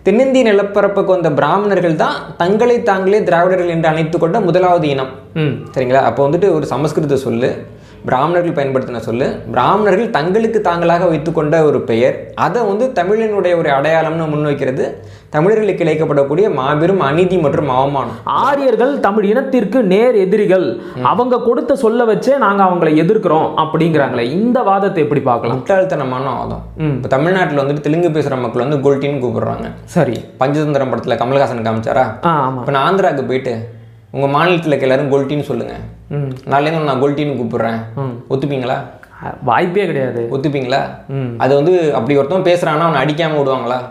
தென்னிந்திய நிலப்பரப்புக்கு வந்த பிராமணர்கள் தான் தங்களை தாங்களே திராவிடர்கள் என்று அழைத்து கொண்ட முதலாவது இனம். சரிங்களா? அப்போ வந்துட்டு ஒரு சமஸ்கிருத சொல்லு, பிராமணர்கள் பயன்படுத்தின சொல்லு, பிராமணர்கள் தங்களுக்கு தாங்களாக வைத்துக்கொண்ட ஒரு பெயர், அதை வந்து தமிழனுடைய ஒரு அடையாளம்னு முன்வைக்கிறது தமிழர்களுக்கு இழைக்கப்படக்கூடிய மாபெரும் அநீதி மற்றும் அவமானம். ஆரியர்கள் தமிழ் இனத்திற்கு நேர் எதிரிகள், அவங்க கொடுத்த சொல்ல வச்சே நாங்க அவங்களை எதிர்க்கிறோம் அப்படிங்கிறாங்களே, இந்த வாதத்தை எப்படி பார்க்கலாம்? முட்டாள்தனமான வாதம். இப்போ தமிழ்நாட்டில் வந்துட்டு தெலுங்கு பேசுகிற மக்கள் வந்து கோல்டின்னு கூப்பிடுறாங்க. சரி, பஞ்சதந்திரம் படத்தில் கமல்ஹாசன் காமிச்சாரா? இப்போ நான் ஆந்திராவுக்கு போயிட்டு உங்கள் மாநிலத்தில் இருக்க எல்லாரும் கோல்டின்னு சொல்லுங்க, நாளையிலேருந்து நான் கோல்டின்னு கூப்பிடுறேன், ஒத்துப்பீங்களா? வாய்ப்பே கிடையாது. ஒத்துப்பீங்களா? அது வந்து அப்படி ஒருத்தவங்க பேசுகிறாங்கன்னா அவனை அடிக்காமல் விடுவாங்களா?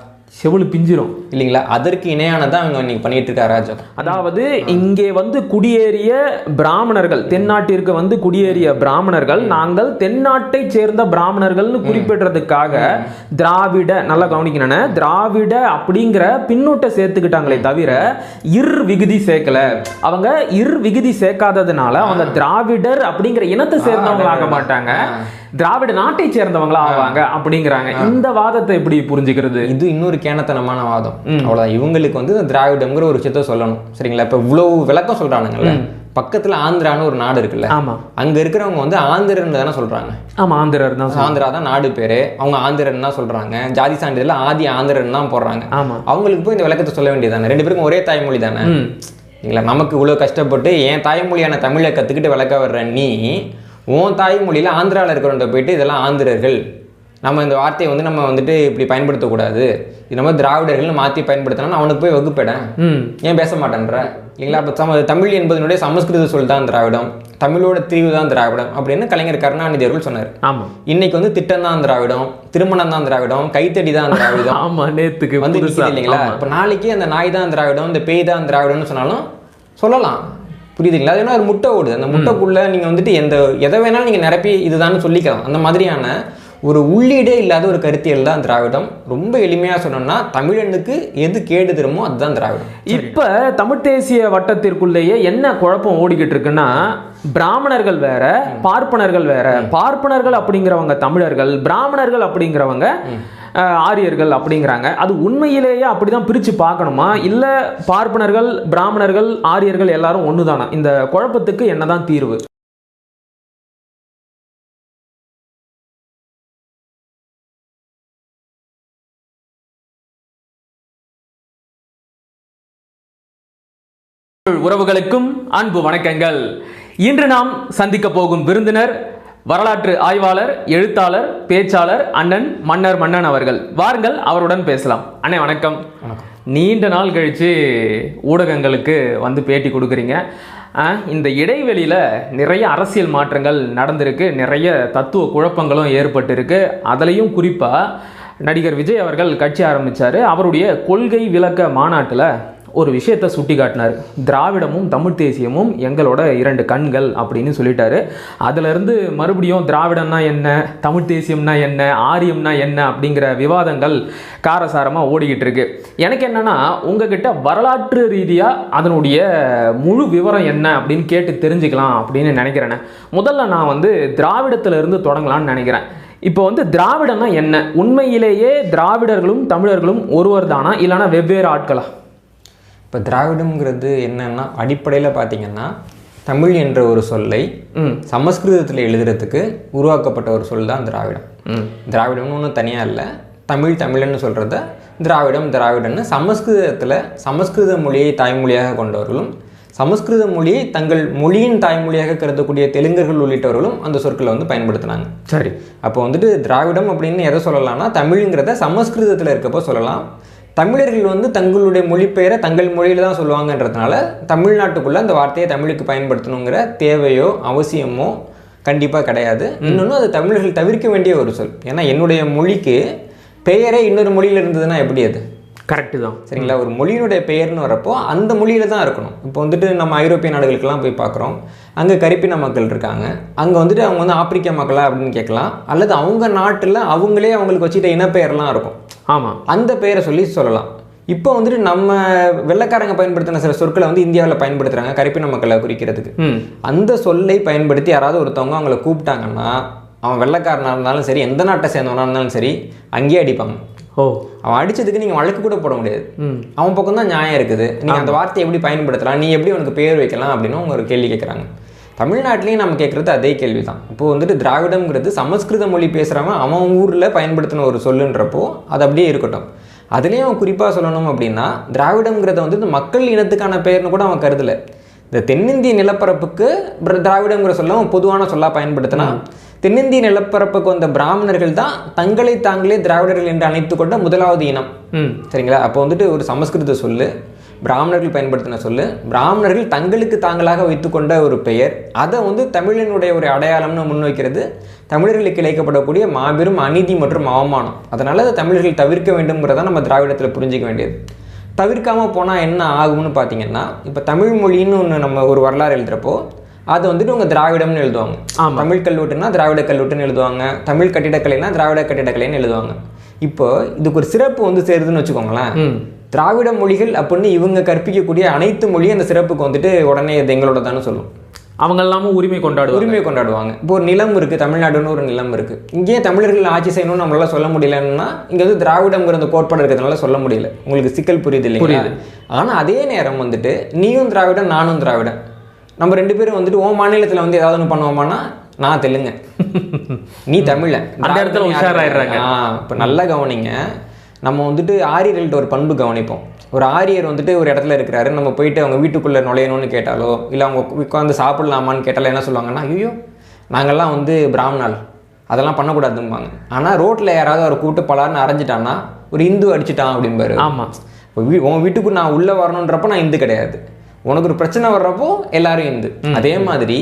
செவிலு பிஞ்சிரும் இல்லைங்களா? அதற்கு இணையானதான் அவங்க இன்னைக்கு பண்ணிட்டு இருக்க அராஜகம். அதாவது இங்கே வந்து குடியேறிய பிராமணர்கள், தென்னாட்டிற்கு வந்து குடியேறிய பிராமணர்கள், நாங்கள் தென்னாட்டை சேர்ந்த பிராமணர்கள்னு குறிப்பிடுறதுக்காக திராவிட, நல்லா கவனிக்கணும், திராவிட அப்படிங்கிற பின்னூட்டை சேர்த்துக்கிட்டாங்களே தவிர இர் விகுதி சேர்க்கல. அவங்க இர் விகுதி சேர்க்காததுனால அவங்க திராவிடர் அப்படிங்கிற இனத்தை சேர்ந்தவங்களாக மாட்டாங்க, திராவிட நாட்டை சேர்ந்தவங்களா ஆவாங்க அப்படிங்கிறாங்க. இந்த வாதத்தை எப்படி புரிஞ்சுக்கிறது? இது இன்னொரு கேனத்தனமான வாதம். அவ்வளவுதான். இவங்களுக்கு வந்து திராவிடம்ங்கிற ஒரு விஷயத்த சொல்லணும். சரிங்களா? இப்ப இவ்வளவு விளக்கம் சொல்றானுங்கல்ல, பக்கத்துல ஆந்திரான்னு ஒரு நாடு இருக்குல்ல, ஆமா, அங்க இருக்கிறவங்க வந்து ஆந்திரன்னு தானே சொல்றாங்க. ஆமா, ஆந்திரர் தான். ஆந்திரா தான் நாடு பேரு, அவங்க ஆந்திரன் தான் சொல்றாங்க. ஜாதி சான்றிதழ்ல ஆதி ஆந்திரன் தான் போடுறாங்க. ஆமா, அவங்களுக்கு போய் இந்த விளக்கத்தை சொல்ல வேண்டியதானே? ரெண்டு பேருக்கும் ஒரே தாய்மொழி தானே? இல்லைங்களா? நமக்கு இவ்வளவு கஷ்டப்பட்டு என் தாய்மொழியான தமிழை கத்துக்கிட்டு விளக்க வர்ற நீ, உன் தாய்மொழியில் ஆந்திராவில் இருக்கிறவங்க போயிட்டு இதெல்லாம் ஆந்திரர்கள், நம்ம இந்த வார்த்தையை வந்து நம்ம வந்துட்டு இப்படி பயன்படுத்தக்கூடாது, இது நம்ம திராவிடர்கள்னு மாற்றி பயன்படுத்தினா அவனுக்கு போய் வகுப்பேன், ஏன் பேச மாட்டேன்ற? இல்லைங்களா? அப்போ தமிழ் என்பதனுடைய சமஸ்கிருத சொல் தான் திராவிடம், தமிழோட திரிவு தான் திராவிடம் அப்படின்னு கலைஞர் கருணாநிதி அவர்கள் சொன்னார். ஆமாம். இன்னைக்கு வந்து திட்டம் தான் திராவிடம், திருமணம் தான் திராவிடம், கைத்தடி தான் திராவிடம். ஆமாம், நேற்றுக்கு வந்து இல்லைங்களா? இப்போ நாளைக்கு அந்த நாய் தான் திராவிடம், இந்த பேய் தான் திராவிடம்னு சொன்னாலும் சொல்லலாம். புரியுதுங்களா? அது என்ன ஒரு முட்டை ஓடுது, அந்த முட்டைக்குள்ள நீங்கள் வந்துட்டு எதை வேணாலும் நீங்கள் நிரப்பி இதுதான் சொல்லிக்கலாம். அந்த மாதிரியான ஒரு உள்ளீடே இல்லாத ஒரு கருத்தியல் தான் திராவிடம். ரொம்ப எளிமையாக சொன்னோம்னா தமிழனுக்கு எது கேடு தருமோ அதுதான் திராவிடம். இப்போ தமிழ் தேசிய வட்டத்திற்குள்ளேயே என்ன குழப்பம் ஓடிக்கிட்டு இருக்குன்னா, பிராமணர்கள் வேற, பார்ப்பனர்கள் வேற. பார்ப்பனர்கள் அப்படிங்கிறவங்க தமிழர்கள், பிராமணர்கள் அப்படிங்கிறவங்க ஆரியர்கள் அப்படிங்கிறாங்க. அது உண்மையிலேயே அப்படிதான் பிரித்து பார்க்கணுமா, இல்லை பார்ப்பனர்கள், பிராமணர்கள், ஆரியர்கள் எல்லாரும் ஒன்று தானா? இந்த குழப்பத்துக்கு என்னதான் தீர்வு? உறவுகளுக்கும் அன்பு வணக்கங்கள். இன்று நாம் சந்திக்க போகும் விருந்தினர் வரலாற்று ஆய்வாளர், எழுத்தாளர், பேச்சாளர் அண்ணன் மன்னர் மன்னன் அவர்கள். வாருங்கள், அவருடன் பேசலாம். அண்ணே வணக்கம். நீண்ட நாள் கழிச்சு ஊடகங்களுக்கு வந்து பேட்டி கொடுக்குறீங்க. இந்த இடைவெளியில் நிறைய அரசியல் மாற்றங்கள் நடந்திருக்கு, நிறைய தத்துவ குழப்பங்களும் ஏற்பட்டிருக்கு. அதுலேயும் குறிப்பாக நடிகர் விஜய் அவர்கள் கட்சி ஆரம்பித்தார். அவருடைய கொள்கை விளக்க மாநாட்டில் ஒரு விஷயத்தை சுட்டி காட்டினார். திராவிடமும் தமிழ் தேசியமும் எங்களோட இரண்டு கண்கள் அப்படின்னு சொல்லிட்டாரு. அதிலிருந்து மறுபடியும் திராவிடம்னா என்ன, தமிழ் தேசியம்னா என்ன, ஆரியம்னா என்ன அப்படிங்கிற விவாதங்கள் காரசாரமாக ஓடிக்கிட்டு இருக்கு. எனக்கு என்னன்னா, உங்ககிட்ட வரலாற்று ரீதியாக அதனுடைய முழு விவரம் என்ன அப்படின்னு கேட்டு தெரிஞ்சுக்கலாம் அப்படின்னு நினைக்கிறேன். முதல்ல நான் வந்து திராவிடத்திலிருந்து தொடங்கலான்னு நினைக்கிறேன். இப்போ வந்து திராவிடம்னா என்ன? உண்மையிலேயே திராவிடர்களும் தமிழர்களும் ஒருவர் தானா, இல்லைனா வெவ்வேறு ஆட்களா? இப்போ திராவிடம்ங்கிறது என்னன்னா, அடிப்படையில் பார்த்தீங்கன்னா தமிழ் என்ற ஒரு சொல்லை சமஸ்கிருதத்தில் எழுதுறதுக்கு உருவாக்கப்பட்ட ஒரு சொல் தான் திராவிடம். திராவிடம்னு ஒன்றும் தனியாக இல்லை, தமிழ்னு சொல்கிறத திராவிடம்னு சமஸ்கிருதத்தில் சமஸ்கிருத மொழியை தாய்மொழியாக கொண்டவர்களும், சமஸ்கிருத மொழியை தங்கள் மொழியின் தாய்மொழியாக கருதக்கூடிய தெலுங்கர்கள் உள்ளிட்டவர்களும் அந்த சொற்களை வந்து பயன்படுத்தினாங்க. சரி, அப்போ வந்துட்டு திராவிடம் அப்படின்னு எதை சொல்லலாம்னா, தமிழுங்கிறத சமஸ்கிருதத்தில் இருக்கப்போ சொல்லலாம். தமிழர்கள் வந்து தங்களுடைய மொழிப்பெயரை தங்கள் மொழியில் தான் சொல்லுவாங்கன்றதுனால தமிழ்நாட்டுக்குள்ளே அந்த வார்த்தையை தமிழுக்கு பயன்படுத்தணுங்கிற தேவையோ அவசியமோ கண்டிப்பாக கிடையாது. இன்னொன்று அது தமிழர்கள் தவிர்க்க வேண்டிய ஒரு சொல். ஏன்னா என்னுடைய மொழிக்கு பெயரே இன்னொரு மொழியில் இருந்ததுன்னா எப்படி? அது கரெக்டு தான். சரிங்களா? ஒரு மொழியினுடைய பெயர்னு வரப்போ அந்த மொழியில தான் இருக்கணும். இப்போ வந்துட்டு நம்ம ஐரோப்பிய நாடுகளுக்கெல்லாம் போய் பார்க்குறோம், அங்கே கரிப்பின மக்கள் இருக்காங்க, அங்கே வந்துட்டு அவங்க வந்து ஆப்பிரிக்க மக்களா அப்படின்னு கேட்கலாம், அல்லது அவங்க நாட்டில் அவங்களே அவங்களுக்கு வச்சுட்ட இனப்பெயர்லாம் இருக்கும். ஆமாம், அந்த பெயரை சொல்லலாம். இப்போ வந்துட்டு நம்ம வெள்ளைக்காரங்க பயன்படுத்தின சில சொற்களை வந்து இந்தியாவில் பயன்படுத்துகிறாங்க கரிப்பின மக்களை குறிக்கிறதுக்கு. அந்த சொல்லை பயன்படுத்தி யாராவது ஒருத்தவங்க அவங்கள கூப்பிட்டாங்கன்னா, அவன் வெள்ளைக்காரனாக இருந்தாலும் சரி, எந்த நாட்டை சேர்ந்தவனாக இருந்தாலும் சரி, அங்கேயே அடிப்பாங்க. அவன் அடிச்சதுக்கு நீங்கள் வழக்கு கூட போட முடியாது. அவன் பக்கம் தான் நியாயம் இருக்குது. நீங்கள் அந்த வார்த்தையை எப்படி பயன்படுத்தலாம், நீ எப்படி அவனுக்கு பேர் வைக்கலாம் அப்படின்னு அவங்க ஒரு கேள்வி கேட்குறாங்க. தமிழ்நாட்டிலையும் நம்ம கேட்குறது அதே கேள்வி தான். இப்போது வந்துட்டு திராவிடம்ங்கிறது சமஸ்கிருத மொழி பேசுகிறவன் அவன் ஊரில் பயன்படுத்தின ஒரு சொல்லுன்றப்போ அது அப்படியே இருக்கட்டும். அதுலேயும் அவன் குறிப்பாக சொல்லணும் அப்படின்னா திராவிடம்ங்கிறத வந்து இந்த மக்கள் இனத்துக்கான பெயர்னு கூட அவன் கருதலை. இந்த தென்னிந்திய நிலப்பரப்புக்கு திராவிடங்கிற சொல்ல அவன் பொதுவான சொல்லாக பயன்படுத்தினா தென்னிந்திய நிலப்பரப்புக்கு வந்த பிராமணர்கள் தான் தங்களை தாங்களே திராவிடர்கள் என்று அழைத்து கொண்ட முதலாவது இனம். சரிங்களா? அப்போ வந்துட்டு ஒரு சமஸ்கிருத சொல்லு, பிராமணர்கள் பயன்படுத்தின சொல்லு, பிராமணர்கள் தங்களுக்கு தாங்களாக வைத்துக்கொண்ட ஒரு பெயர், அதை வந்து தமிழனுடைய ஒரு அடையாளம்னு முன்வைக்கிறது தமிழர்களுக்கு இழைக்கப்படக்கூடிய மாபெரும் அநீதி மற்றும் அவமானம். அதனால் அதை தமிழர்கள் தவிர்க்க வேண்டும்ங்கிறத நம்ம திராவிடத்தில் புரிஞ்சிக்க வேண்டியது. தவிர்க்காமல் போனால் என்ன ஆகும்னு பார்த்தீங்கன்னா, இப்போ தமிழ் மொழின்னு ஒன்று நம்ம ஒரு வரலாறு எழுதுகிறப்போ அதை வந்துட்டு அவங்க திராவிடம்னு எழுதுவாங்க. தமிழ் கல்வெட்டுனா திராவிட கல்வெட்டுன்னு எழுதுவாங்க, தமிழ் கட்டிடக்கலைனா திராவிட கட்டிடக்கலைன்னு எழுதுவாங்க. இப்போ இதுக்கு ஒரு சிறப்பு வந்து சேருதுன்னு வச்சுக்கோங்களேன். திராவிட மொழிகள் அப்படின்னு இவங்க கற்பிக்கக்கூடிய அனைத்து மொழியும் அந்த சிறப்புக்கு வந்துட்டு உடனே இது எங்களோட தானே சொல்லும். அவங்க எல்லாமும் உரிமை கொண்டாடுவாங்க. இப்போ ஒரு நிலம் இருக்குது, தமிழ்நாடுன்னு ஒரு நிலம் இருக்குது. இங்கேயே தமிழர்கள் ஆட்சி செய்யணும்னு நம்மளால சொல்ல முடியலன்னா இங்கே வந்து திராவிடங்கிற அந்த கோட்பாடு இருக்கிறதுனால சொல்ல முடியல. உங்களுக்கு சிக்கல் புரியுது இல்லைங்களா? ஆனால் அதே நேரம் வந்துட்டு நீயும் திராவிடம் நானும் திராவிடம், நம்ம ரெண்டு பேரும் வந்துட்டு ஓ மாநிலத்தில் வந்து ஏதாவது ஒன்று பண்ணுவோமானா நான் தெலுங்க நீ தமிழ, அந்த இடத்துல உஷாராயிடுறாங்க. இப்போ நல்லா கவனிங்க. நம்ம வந்துட்டு ஆரியர்கள்ட்ட ஒரு பண்பு கவனிப்போம். ஒரு ஆரியர் வந்துட்டு ஒரு இடத்துல இருக்கிறாரு, நம்ம போயிட்டு அவங்க வீட்டுக்குள்ளே நுழையணும்னு கேட்டாலோ இல்லை அவங்க உட்காந்து சாப்பிடலாமான்னு கேட்டாலோ என்ன சொல்லுவாங்கன்னா, ஐயோ நாங்கள்லாம் வந்து பிராமணால் அதெல்லாம் பண்ணக்கூடாதும்பாங்க. ஆனால் ரோட்டில் யாராவது அவரை கூப்பிட்டு பலார்னு அரைஞ்சிட்டான்னா ஒரு இந்து அடிச்சிட்டான் அப்படிம்பாரு. ஆமாம், இப்போ உன் வீட்டுக்கு நான் உள்ளே வரணுன்றப்போ நான் இந்து கிடையாது, உனக்கு ஒரு பிரச்சனை வர்றப்போ எல்லாரும் இந்து. அதே மாதிரி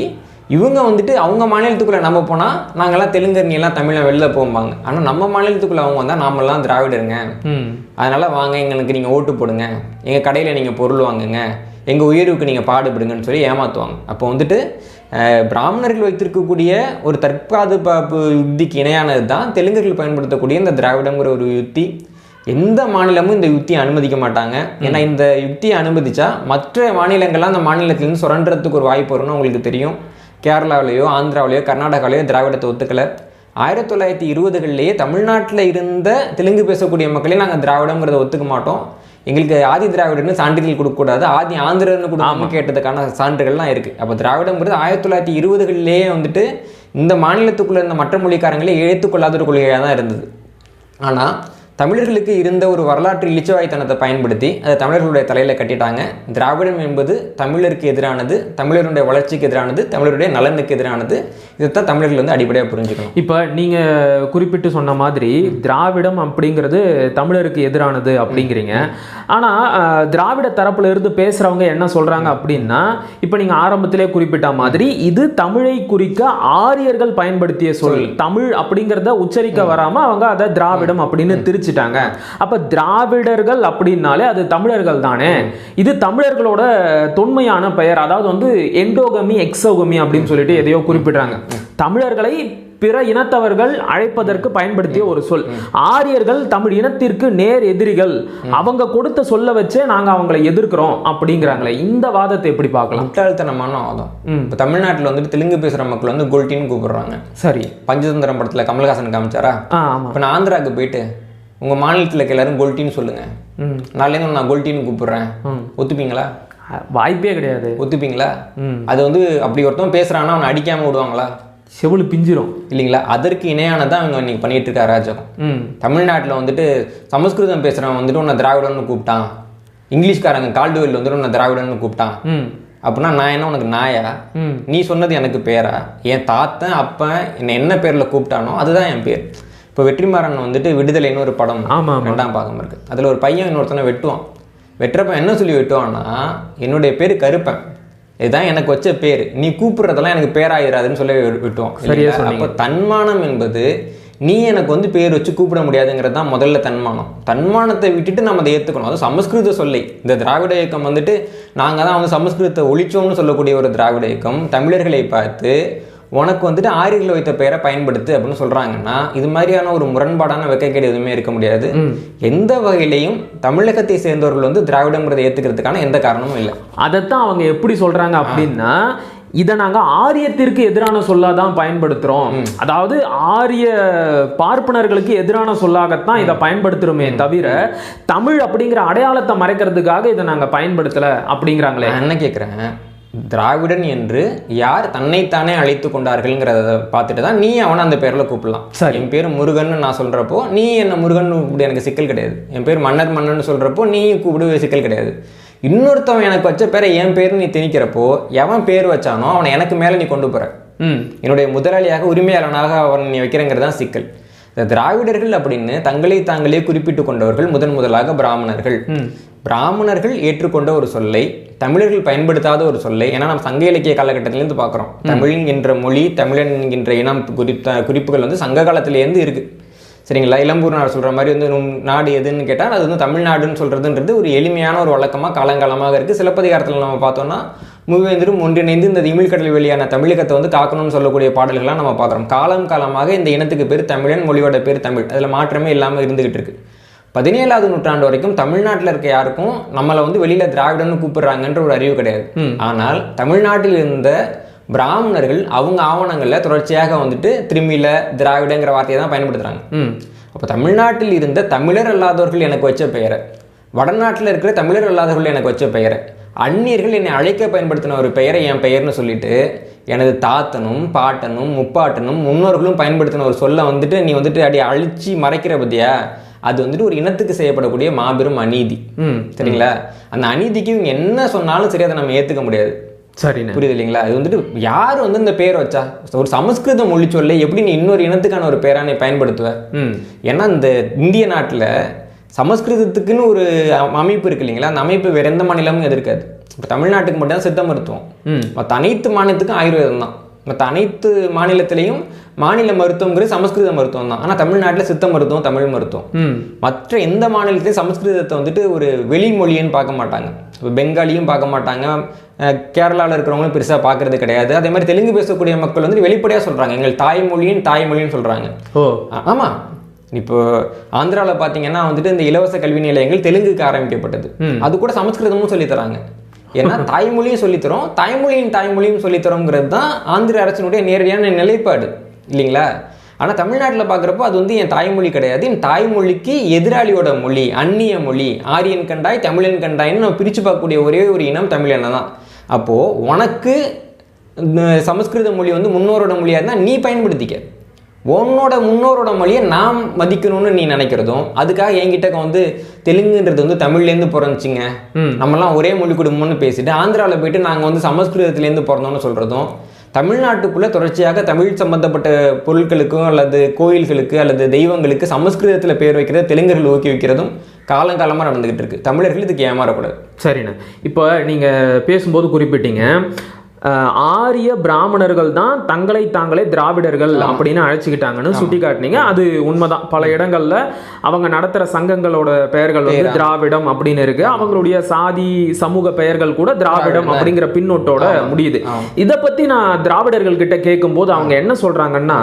இவங்க வந்துட்டு அவங்க மாநிலத்துக்குள்ளே நம்ம போனால் நாங்கள்லாம் தெலுங்கர், நீ எல்லாம் தமிழை வெளில போம்பாங்க. ஆனால் நம்ம மாநிலத்துக்குள்ளே அவங்க வந்தால் நாமெல்லாம் திராவிடருங்க, அதனால் வாங்க எங்களுக்கு நீங்கள் ஓட்டு போடுங்க, எங்கள் கடையில் நீங்கள் பொருள் வாங்குங்க, எங்கள் உயர்வுக்கு நீங்கள் பாடுபடுங்கன்னு சொல்லி ஏமாற்றுவாங்க. அப்போ வந்துட்டு பிராமணர்கள் வைத்திருக்கக்கூடிய ஒரு தற்பாதுகாப்பு யுக்திக்கு இணையானது தான் தெலுங்கர்கள் பயன்படுத்தக்கூடிய இந்த திராவிடங்கிற ஒரு யுக்தி. எந்த மாநிலமும் இந்த யுக்தியை அனுமதிக்க மாட்டாங்க. ஏன்னா இந்த யுக்தியை அனுமதிச்சா மற்ற மாநிலங்கள்லாம் அந்த மாநிலத்திலேருந்து சுரண்டுறதுக்கு ஒரு வாய்ப்பு வரும்னு உங்களுக்கு தெரியும். கேரளாவிலையோ ஆந்திராவிலையோ கர்நாடகாவிலையோ திராவிடத்தை ஒத்துக்கலை. 1920களிலேயே தமிழ்நாட்டில் இருந்த தெலுங்கு பேசக்கூடிய மக்களே நாங்கள் திராவிடங்கிறத ஒத்துக்க மாட்டோம், எங்களுக்கு ஆதி திராவிடன்னு சான்றிதழ் கொடுக்கக்கூடாது, ஆதி ஆந்திரன்னு கொடுக்காம கேட்டதுக்கான சான்றுகள்லாம் இருக்குது. அப்போ திராவிடங்கிறது 1920களிலேயே வந்துட்டு இந்த மாநிலத்துக்குள்ளே இருந்த மற்ற மொழிக்காரங்களே ஏற்றுக்கொள்ளாத ஒரு கொள்கையாக தான் இருந்தது. ஆனால் தமிழர்களுக்கு இருந்த ஒரு வரலாற்று இளிச்சவாய்த்தனத்தை பயன்படுத்தி அதை தமிழர்களுடைய தலையில் கட்டிட்டாங்க. திராவிடம் என்பது தமிழருக்கு எதிரானது, தமிழருடைய வளர்ச்சிக்கு எதிரானது, தமிழருடைய நலனுக்கு எதிரானது. இதைத்தான் தமிழர்கள் வந்து அடிப்படையாக புரிஞ்சுக்கணும். இப்போ நீங்கள் குறிப்பிட்டு சொன்ன மாதிரி திராவிடம் அப்படிங்கிறது தமிழருக்கு எதிரானது அப்படிங்கிறீங்க. ஆனால் திராவிட தரப்புல இருந்து பேசுகிறவங்க என்ன சொல்கிறாங்க அப்படின்னா, இப்போ நீங்கள் ஆரம்பத்திலே குறிப்பிட்ட மாதிரி இது தமிழை குறிக்க ஆரியர்கள் பயன்படுத்திய சொல், தமிழ் அப்படிங்கிறத உச்சரிக்க வராமல் அவங்க அதை திராவிடம் அப்படின்னு திருச்சி. அப்ப திராவிடர்கள் அப்படின்னாலே அது தமிழர்கள் தானே, இது தமிழர்களோட தொன்மையான பெயர், அதாவது வந்து எண்டோகமி எக்ஸோகமி அப்படின்னு சொல்லிட்டு எதையோ குறிப்பிடுறாங்க. தமிழர்களை பிற இனத்தவர்கள் அழைப்பதற்கு பயன்படுத்திய ஒரு சொல். ஆரியர்கள் தமிழ் இனத்திற்கு நேர் எதிரிகள், அவங்க கொடுத்த சொல்ல வச்சே நாங்க அவங்களை எதிர்க்கிறோம் அப்படிங்கிறாங்களே, இந்த வாதத்தை எப்படி பார்க்கலாம்? முட்டாள்தனமான வாதம். இப்போ தமிழ்நாட்டில் வந்துட்டு தெலுங்கு பேசுற மக்கள் வந்து கோல்டின்னு கூப்பிடுறாங்க. சரி, பஞ்சதந்திரம் படத்துல கமல்ஹாசன் காமிச்சாரா? இப்போ நான் ஆந்திராவுக்கு போயிட்டு உங்க மாநிலத்தில் எல்லாரும் கோல்டின்னு சொல்லுங்க, நாளையிலேருந்து நான் கோல்டின்னு கூப்பிடுறேன், ஒத்துப்பீங்களா? வாய்ப்பே கிடையாது. ஒத்துப்பீங்களா? அது வந்து அப்படி ஒருத்தவங்க பேசுறான்னா அவனை அடிக்காம விடுவாங்களா? செவிலு பிஞ்சிரும் இல்லைங்களா? அதற்கு இணையானதான் அவங்க இன்னைக்கு பண்ணிட்டு இருக்க அராஜகம். தமிழ்நாட்டில் வந்துட்டு சமஸ்கிருதம் பேசுறவன் வந்துட்டு உன்னை திராவிடன்னு கூப்பிட்டான், இங்கிலீஷ்காரங்க கால்டுவெல் வந்துட்டு உன்னை திராவிடன்னு கூப்பிட்டான் அப்படின்னா நான் என்ன உனக்கு நாயா? நீ சொன்னது எனக்கு பேரா? என் தாத்தன் அப்பன் என்ன பேர்ல கூப்பிட்டானோ அதுதான் என் பேர். இப்போ வெற்றிமாறன் வந்துட்டு விடுதலைன்னு ஒரு படம் 2ஆம் பாகம் இருக்கு. அதில் ஒரு பையன் இன்னொருத்தனை வெட்டுவான். வெட்டுறப்ப என்ன சொல்லி வெட்டுவான்னா, என்னுடைய பேர் கருப்பன், இதுதான் எனக்கு வச்ச பேர், நீ கூப்பிடுறதெல்லாம் எனக்கு பேராயிராதுன்னு சொல்லி வெட்டுவான். அப்போ தன்மானம் என்பது நீ எனக்கு வந்து பேர் வச்சு கூப்பிட முடியாதுங்கிறது தான் முதல்ல தன்மானம். தன்மானத்தை விட்டுட்டு நம்ம அதை ஏற்றுக்கணும். அது சமஸ்கிருத சொல்லை. இந்த திராவிட இயக்கம் வந்துட்டு நாங்கள் தான் வந்து சமஸ்கிருதத்தை ஒழிச்சோம்னு சொல்லக்கூடிய ஒரு திராவிட இயக்கம் தமிழர்களை பார்த்து உனக்கு வந்துட்டு ஆரியர்கள் வைத்த பெயரை பயன்படுத்து அப்படின்னு சொல்றாங்கன்னா இது மாதிரியான ஒரு முரண்பாடான வெட்கக்கேடு எதுவுமே இருக்க முடியாது. எந்த வகையிலையும் தமிழகத்தை சேர்ந்தவர்கள் வந்து திராவிடங்கிறத ஏத்துக்கிறதுக்கான எந்த காரணமும் இல்லை. அதைத்தான் அவங்க எப்படி சொல்றாங்க அப்படின்னா, இதை நாங்கள் ஆரியத்திற்கு எதிரான சொல்லாதான் பயன்படுத்துகிறோம், அதாவது ஆரிய பார்ப்பனர்களுக்கு எதிரான சொல்லாகத்தான் இதை பயன்படுத்துகிறோமே தவிர தமிழ் அப்படிங்கிற அடையாளத்தை மறைக்கிறதுக்காக இதை நாங்கள் பயன்படுத்தலை அப்படிங்கிறாங்களே. என்ன கேட்குறேன், திராவிடன் என்று யார் தன்னைத்தானே அழைத்து கொண்டார்கள்ங்கிறத பார்த்துட்டு தான் நீ அவனை அந்த பேரில் கூப்பிடலாம். சரி, என் பேர் முருகன் நான் சொல்கிறப்போ நீ என்ன முருகன் கூப்பிடு, எனக்கு சிக்கல் கிடையாது. என் பேர் மன்னர் மன்னன் சொல்கிறப்போ நீ கூப்பிடு, சிக்கல் கிடையாது. இன்னொருத்தவன் எனக்கு வச்ச பேரை என் பேர் நீ திணிக்கிறப்போ எவன் பேர் வச்சானோ அவனை எனக்கு மேலே நீ கொண்டு போகிற, என்னுடைய முதலாளியாக உரிமையாளனாக அவன் நீ வைக்கிறங்கிறது தான் சிக்கல். இந்த திராவிடர்கள் அப்படின்னு தங்களை தாங்களே குறிப்பிட்டு கொண்டவர்கள் முதலாக பிராமணர்கள். பிராமணர்கள் ஏற்றுக்கொண்ட ஒரு சொல்லை தமிழர்கள் பயன்படுத்தாத ஒரு சொல்லை, ஏன்னா நம்ம சங்க இலக்கிய காலகட்டத்திலேருந்து பார்க்குறோம். தமிழ் என்கின்ற மொழி, தமிழன் என்கின்ற இனம் குறிப்புகள் வந்து சங்க காலத்திலேருந்து இருக்குது. சரிங்களா? இளம்பூர் நாடு சொல்கிற மாதிரி வந்து நாடு எதுன்னு கேட்டால் அது வந்து தமிழ்நாடுன்னு சொல்கிறதுன்றது ஒரு எளிமையான ஒரு வழக்கமாக காலங்காலமாக இருக்குது. சிலப்பதிகாரத்தில் நம்ம பார்த்தோம்னா மூவேந்தரும் ஒன்றிணைந்து இந்த தமிழ்கடல் வெளியான தமிழகத்தை வந்து காக்கணும்னு சொல்லக்கூடிய பாடல்கள்லாம் நம்ம பார்க்குறோம். காலமாக இந்த இனத்துக்கு பேர் தமிழன், மொழியோட பேர் தமிழ், அதில் மாற்றமே இல்லாமல் இருந்துகிட்டு இருக்கு. 17ஆவது நூற்றாண்டு வரைக்கும் தமிழ்நாட்டில் இருக்க யாருக்கும் நம்மளை வந்து வெளியில் திராவிடன்னு கூப்பிடுறாங்கன்ற ஒரு அறிவு கிடையாது. ஆனால் தமிழ்நாட்டில் இருந்த பிராமணர்கள் அவங்க ஆவணங்களில் தொடர்ச்சியாக வந்துட்டு திரும்பியில திராவிடங்கிற வார்த்தையை தான் பயன்படுத்துகிறாங்க. அப்போ தமிழ்நாட்டில் இருந்த தமிழர் அல்லாதவர்கள் எனக்கு வச்ச பெயரை, வடநாட்டில் இருக்கிற தமிழர் அல்லாதவர்கள் எனக்கு வச்ச பெயரை, அந்நியர்கள் என்னை அழைக்க பயன்படுத்தின ஒரு பெயரை என் பெயர்னு சொல்லிட்டு எனது தாத்தனும் பாட்டனும் முப்பாட்டனும் முன்னோர்களும் பயன்படுத்தின ஒரு சொல்லை வந்துட்டு நீ வந்துட்டு அடி அழிச்சு மறைக்கிற பத்தியா, அது வந்துட்டு ஒரு இனத்துக்கு செய்யப்படக்கூடிய மாபெரும் அநீதி. சரிங்களா? அந்த அநீதிக்கு இவங்க என்ன சொன்னாலும் சரி அதை நம்ம ஏற்றுக்க முடியாது. சரி, புரியுது இல்லைங்களா? இது வந்துட்டு யார் வந்து இந்த பேர் வச்சா, ஒரு சமஸ்கிருத மொழி சொல்ல எப்படி நீ இன்னொரு இனத்துக்கான ஒரு பேரா நீ பயன்படுத்துவ? ஏன்னா இந்த இந்திய நாட்டில் சமஸ்கிருதத்துக்குன்னு ஒரு அமைப்பு இருக்கு இல்லைங்களா? அந்த அமைப்பு வேற எந்த மாநிலமும் எதிர்க்காது. இப்போ தமிழ்நாட்டுக்கு மட்டும் தான் சித்த மருத்துவம், மற்ற அனைத்து மாநிலத்துக்கும் ஆயுர்வேதம் தான். மற்ற அனைத்து மாநிலத்திலையும் மாநில மருத்துவங்கிறது சமஸ்கிருத மருத்துவம் தான். ஆனால் தமிழ்நாட்டில் சித்த மருத்துவம், தமிழ் மருத்துவம். மற்ற எந்த மாநிலத்திலையும் சமஸ்கிருதத்தை வந்துட்டு ஒரு வெளி மொழின்னு பார்க்க மாட்டாங்க. இப்போ பெங்காலியும் பார்க்க மாட்டாங்க, கேரளாவில் இருக்கிறவங்களும் பெருசாக பார்க்கறது கிடையாது. அதே மாதிரி தெலுங்கு பேசக்கூடிய மக்கள் வந்து வெளிப்படையாக சொல்கிறாங்க எங்கள் தாய்மொழின்னு சொல்கிறாங்க. ஆமாம், இப்போ ஆந்திராவில் பார்த்தீங்கன்னா வந்துட்டு இந்த இலவச கல்வி நிலையங்கள் தெலுங்குக்கு ஆரம்பிக்கப்பட்டது. அது கூட சமஸ்கிருதமும் சொல்லித்தராங்க. ஏன்னா தாய்மொழியும் சொல்லித்தரோம், தாய்மொழியும் சொல்லித்தரோங்கிறது தான் ஆந்திர அரசினுடைய நேரடியான நிலைப்பாடு இல்லைங்களா? ஆனால் தமிழ்நாட்டில் பார்க்குறப்போ அது வந்து என் தாய்மொழி கிடையாது, என் தாய்மொழிக்கு எதிராளியோட மொழி, அந்நிய மொழி, ஆரியன் கண்டாய் தமிழன் கண்டாய்ன்னு நம்ம பிரித்து பார்க்கக்கூடிய ஒரே ஒரு இனம் தமிழ் தான். அப்போது உனக்கு சமஸ்கிருத மொழி வந்து முன்னோரோட மொழியாக இருந்தால் நீ பயன்படுத்திக்க, உன்னோட முன்னோரோட மொழியை நாம் மதிக்கணும்னு நீ நினைக்கிறதும், அதுக்காக என்கிட்ட வந்து தெலுங்குன்றது வந்து தமிழ்லேருந்து பிறந்துச்சிங்க, நம்மலாம் ஒரே மொழி குடும்பம்னு பேசிட்டு ஆந்திராவில் போயிட்டு நாங்கள் வந்து சமஸ்கிருதத்துலேருந்து பிறந்தோம்னு சொல்கிறதும், தமிழ்நாட்டுக்குள்ளே தொடர்ச்சியாக தமிழ் சம்பந்தப்பட்ட பொருட்களுக்கும் அல்லது கோயில்களுக்கு அல்லது தெய்வங்களுக்கு சமஸ்கிருதத்தில் பேர் வைக்கிறது, தெலுங்கர்கள் ஊக்கி வைக்கிறதும் காலங்காலமாக நடந்துகிட்டு இருக்கு. தமிழர்கள் இதுக்கு ஏமாறக்கூடாது. சரிண்ணா, இப்போ நீங்கள் பேசும்போது குறிப்பிட்டீங்க ஆரிய பிராமணர்கள் தான் தங்களை தாங்களே திராவிடர்கள் அப்படின்னு அழைச்சிக்கிட்டாங்கன்னு சுட்டி காட்டினீங்க. அது உண்மைதான். பல இடங்கள்ல அவங்க நடத்துகிற சங்கங்களோட பெயர்கள் வந்து திராவிடம் அப்படின்னு இருக்கு. அவங்களுடைய சாதி சமூக பெயர்கள் கூட திராவிடம் அப்படிங்கிற பின்னோட்டோட முடியுது. இதை பத்தி நான் திராவிடர்கள் கிட்ட கேட்கும் போது அவங்க என்ன சொல்றாங்கன்னா,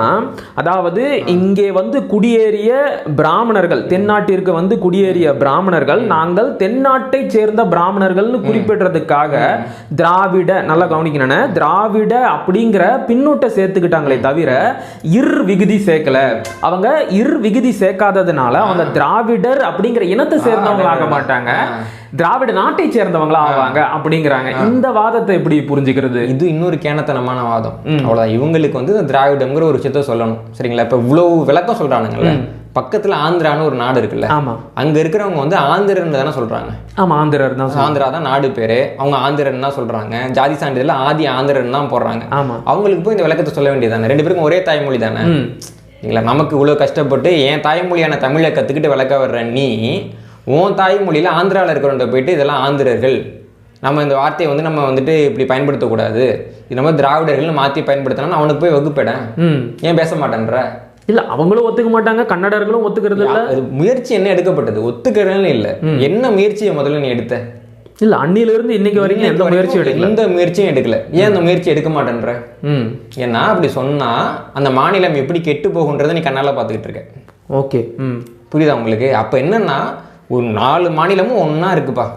அதாவது இங்கே வந்து குடியேறிய பிராமணர்கள், தென்னாட்டிற்கு வந்து குடியேறிய பிராமணர்கள் நாங்கள் தென்னாட்டை சேர்ந்த பிராமணர்கள்னு குறிப்பிடுறதுக்காக திராவிட, நல்லா கவனிக்கணும், திராவிட அப்படிங்கிற பின்னோட்ட சேர்த்துக்கிட்டாங்களே தவிர விகுதி சேர்க்கல. அவங்க விகுதி சேர்க்காததுனால அவங்க திராவிடர் அப்படிங்கிற இனத்தை சேர்ந்தவங்களாக மாட்டாங்க, திராவிட நாட்டை சேர்ந்தவங்களா ஆவாங்க அப்படிங்கிறாங்க. இந்த வாதத்தை எப்படி புரிஞ்சுக்கிறது? இது இன்னொரு கேனத்தனமான வாதம். அவ்வளவுதான். இவங்களுக்கு வந்து திராவிடம்ங்கிற ஒரு விஷயத்த சொல்லணும். சரிங்களா? இப்ப இவ்வளவு விளக்கம் சொல்றானுங்கல்ல, பக்கத்துல ஆந்திரான்னு ஒரு நாடு இருக்குல்ல, ஆமா, அங்க இருக்கிறவங்க வந்து ஆந்திரன் தானே சொல்றாங்க. ஆமா, ஆந்திரர் தான். ஆந்திரா தான் நாடு பேரு, அவங்க ஆந்திரன் தான் சொல்றாங்க. ஜாதி சான்றிதழ்ல ஆதி ஆந்திரன் தான் போடுறாங்க. ஆமா, அவங்களுக்கு போய் இந்த விளக்கத்தை சொல்ல வேண்டியதானே? ரெண்டு பேருக்கும் ஒரே தாய்மொழி தானே. இல்லைங்களா? நமக்கு இவ்வளவு கஷ்டப்பட்டு என் தாய்மொழியான தமிழை கத்துக்கிட்டு விளக்க வர்ற நீ உன் தாய்மொழியில ஆந்திராவில் இருக்கிறவங்க போயிட்டு இதெல்லாம் ஆந்திரர்கள், நம்ம இந்த வார்த்தையை வந்து நம்ம வந்துட்டு இப்படி பயன்படுத்தக்கூடாது, இது நம்ம திராவிடர்கள் மாற்றி பயன்படுத்தினா அவனுக்கு போய் வகுப்பேன், ஏன் பேச மாட்டேன்ற? இல்ல, அவங்களும் ஒத்துக்க மாட்டாங்க, கன்னடர்களும் ஒத்துக்கிறது இல்ல. முயற்சி என்ன எடுக்கப்பட்டது? ஒத்துக்கிறதுன்னு இல்லை. என்ன முயற்சியை முதல்ல நீ எடுத்த? இல்ல, அன்னில இருந்து இன்னைக்கு வரைக்கும் எந்த முயற்சியும் எடுக்கல. எந்த முயற்சியும் எடுக்கல. ஏன் அந்த முயற்சி எடுக்க மாட்டேன்ற? ஏன்னா அப்படி சொன்னா அந்த மாநிலம் எப்படி கெட்டு போகுன்றதை நீ கண்ணால பாத்துக்கிட்டு இருக்க. ஓகே, புரியுதா உங்களுக்கு? அப்ப என்னன்னா ஒரு 4 மாநிலமும் ஒன்னா இருக்குப்பா.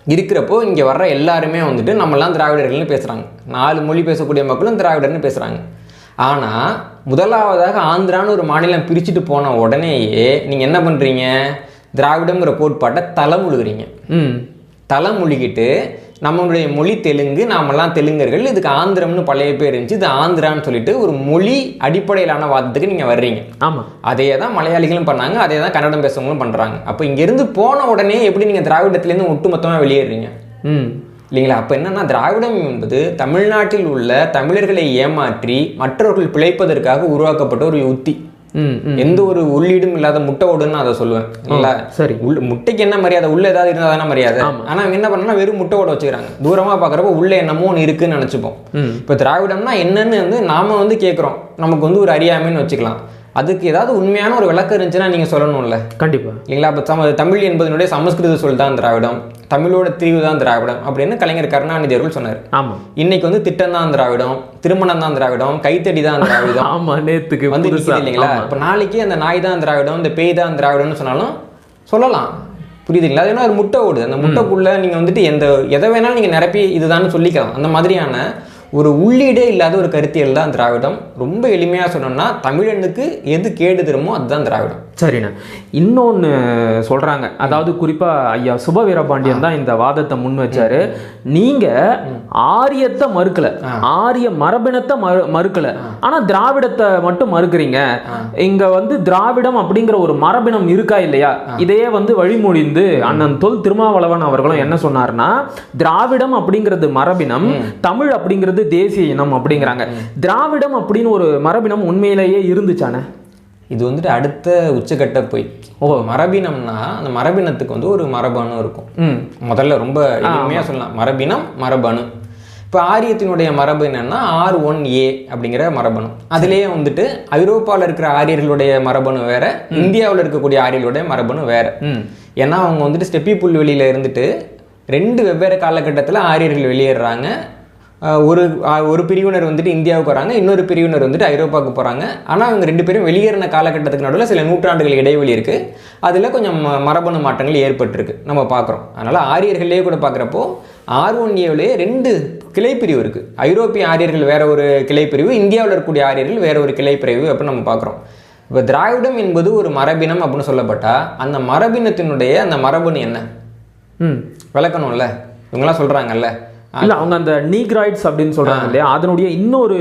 இருக்கிறப்போ இங்கே வர்ற எல்லாருமே வந்துட்டு நம்மலாம் திராவிடர்கள்னு பேசுகிறாங்க. 4 மொழி பேசக்கூடிய மக்களும் திராவிடர்னு பேசுகிறாங்க. ஆனால் முதலாவதாக ஆந்திரான்னு ஒரு மாநிலம் பிரிச்சுட்டு போன உடனேயே நீங்கள் என்ன பண்ணுறீங்க, திராவிடங்கிற கோட்பாட்டை தலைமுழுகிறீங்க. தலைமுழுகிட்டு நம்மளுடைய மொழி தெலுங்கு, நாமெல்லாம் தெலுங்கர்கள், இதுக்கு ஆந்திரம்னு பழைய பேர் இருந்துச்சு, இது ஆந்திரான்னு சொல்லிட்டு ஒரு மொழி அடிப்படையிலான வாதத்துக்கு நீங்கள் வர்றீங்க. ஆமாம், அதே தான் மலையாளிகளும் பண்ணாங்க, அதே தான் கன்னடம் பேசுறவங்களும் பண்ணுறாங்க. அப்போ இங்கேருந்து போன உடனே எப்படி நீங்கள் திராவிடத்துலேருந்து ஒட்டுமொத்தமாக வெளியேறீங்க இல்லைங்களா? அப்போ என்னன்னா, திராவிடம் என்பது தமிழ்நாட்டில் உள்ள தமிழர்களை ஏமாற்றி மற்றவர்கள் பிழைப்பதற்காக உருவாக்கப்பட்ட ஒரு யுத்தி. எந்த ஒரு உள்ளீடும் இல்லாத முட்டை ஓடுன்னு அதை சொல்லுவேன். இல்ல சரி, முட்டைக்கு என்ன மரியாதை, உள்ள ஏதாவது இருந்தா தானே மரியாதை. ஆனா என்ன பண்ணா வெறும் முட்டை ஓட வச்சுக்கிறாங்க. தூரமா பாக்குறப்ப உள்ள என்னமோ ஒன்று இருக்குன்னு நினைச்சுப்போம். இப்ப திராவிடம்னா என்னன்னு வந்து நாம வந்து கேட்கிறோம், நமக்கு வந்து ஒரு அறியாமைன்னு வச்சுக்கலாம். அதுக்கு ஏதாவது உண்மையான ஒரு விளக்கம் இருந்துச்சுன்னா நீங்க சொல்லணும்ல. கண்டிப்பா இல்லைங்களா? அப்ப தமிழ் என்பதனுடைய சமஸ்கிருத சொல் தான் திராவிடம், தமிழோட திரிவு தான் திராவிடம் அப்படின்னு கலைஞர் கருணாநிதி அவர்கள் சொன்னார். ஆமா, இன்னைக்கு வந்து திட்டம் தான் திராவிடம், திருமணம் தான் திராவிடம், கைத்தடி தான் திராவிடம். ஆமா, நேத்துக்கு வந்து இல்லைங்களா? இப்ப நாளைக்கு அந்த நாய் தான் திராவிடம், இந்த பேய் தான் திராவிடம்னு சொன்னாலும் சொல்லலாம். புரியுதுங்களா? அது என்ன ஒரு முட்டை ஓடுது, அந்த முட்டைக்குள்ள நீங்க வந்துட்டு எதை வேணாலும் நீங்க நிரப்பி இதுதான் சொல்லிக்கலாம். அந்த மாதிரியான ஒரு உள்ளீடே இல்லாத ஒரு கருத்தியல் தான் திராவிடம். ரொம்ப எளிமையாக சொன்னோம்னா தமிழனுக்கு எது கேடு தருமோ அதுதான் திராவிடம். சரிண்ணா, இன்னொன்று சொல்கிறாங்க, அதாவது குறிப்பாக ஐயா சுப வீரபாண்டியன் தான் இந்த வாதத்தை முன் வச்சாரு. நீங்கள் ஆரியத்தை மறுக்கலை, ஆரிய மரபினத்தை மறுக்கலை, ஆனால் திராவிடத்தை மட்டும் மறுக்கிறீங்க. இங்கே வந்து திராவிடம் அப்படிங்கிற ஒரு மரபினம் இருக்கா இல்லையா? இதையே வந்து வழிமொழிந்து அண்ணன் தொல் திருமாவளவன் அவர்களும் என்ன சொன்னார்னா, திராவிடம் அப்படிங்கிறது மரபினம், தமிழ் அப்படிங்கிறது தேசிய இனம் அப்படிங்கிறாங்க. திராவிடம் அப்படின்னு ஒரு மரபினம் உண்மையிலேயே இருந்துச்சானே? இது வந்துட்டு அடுத்த உச்சக்கட்ட போய் மரபினம்னா அந்த மரபினத்துக்கு வந்து ஒரு மரபணு இருக்கும். முதல்ல ரொம்ப எளிமையாக சொல்லலாம், மரபினம் மரபணு. இப்போ ஆரியத்தினுடைய மரபு என்னன்னா R1A அப்படிங்கிற மரபணு. அதுலேயே வந்துட்டு ஐரோப்பாவில் இருக்கிற ஆரியர்களுடைய மரபணு வேற, இந்தியாவில் இருக்கக்கூடிய ஆரியர்களுடைய மரபணு வேற. ஏன்னா அவங்க வந்துட்டு ஸ்டெப்பி புல்வெளியில் இருந்துட்டு 2 வெவ்வேறு காலகட்டத்தில் ஆரியர்கள் வெளியேறாங்க. ஒரு பிரிவினர் வந்துட்டு இந்தியாவுக்கு வராங்க, இன்னொரு பிரிவினர் வந்துட்டு ஐரோப்பாவுக்கு போகிறாங்க. ஆனால் அவங்க 2 பேரும் வெளியேறின காலகட்டத்துக்கு நடுவில் சில நூற்றாண்டுகள் இடைவெளி இருக்குது. அதில் கொஞ்சம் மரபணு மாற்றங்கள் ஏற்பட்டிருக்கு நம்ம பார்க்குறோம். அதனால் ஆரியர்களே கூட பார்க்குறப்போ R1Aவிலேயே 2 கிளைப்பிரிவு இருக்குது. ஐரோப்பிய ஆரியர்கள் வேற ஒரு கிளைப்பிரிவு, இந்தியாவில் இருக்கக்கூடிய ஆரியர்கள் வேற ஒரு கிளைப்பிரிவு அப்படின்னு நம்ம பார்க்குறோம். இப்போ திராவிடம் என்பது ஒரு மரபினம் அப்படின்னு சொல்லப்பட்டால் அந்த மரபினத்தினுடைய அந்த மரபணு என்ன விளக்கணும்ல. இவங்கெல்லாம் சொல்கிறாங்கல்ல, இல்ல அவங்க அந்த நீக்ராய்ட்ஸ் அப்படின்னு சொல்றாங்க இல்லையா, அதனுடைய இன்னொரு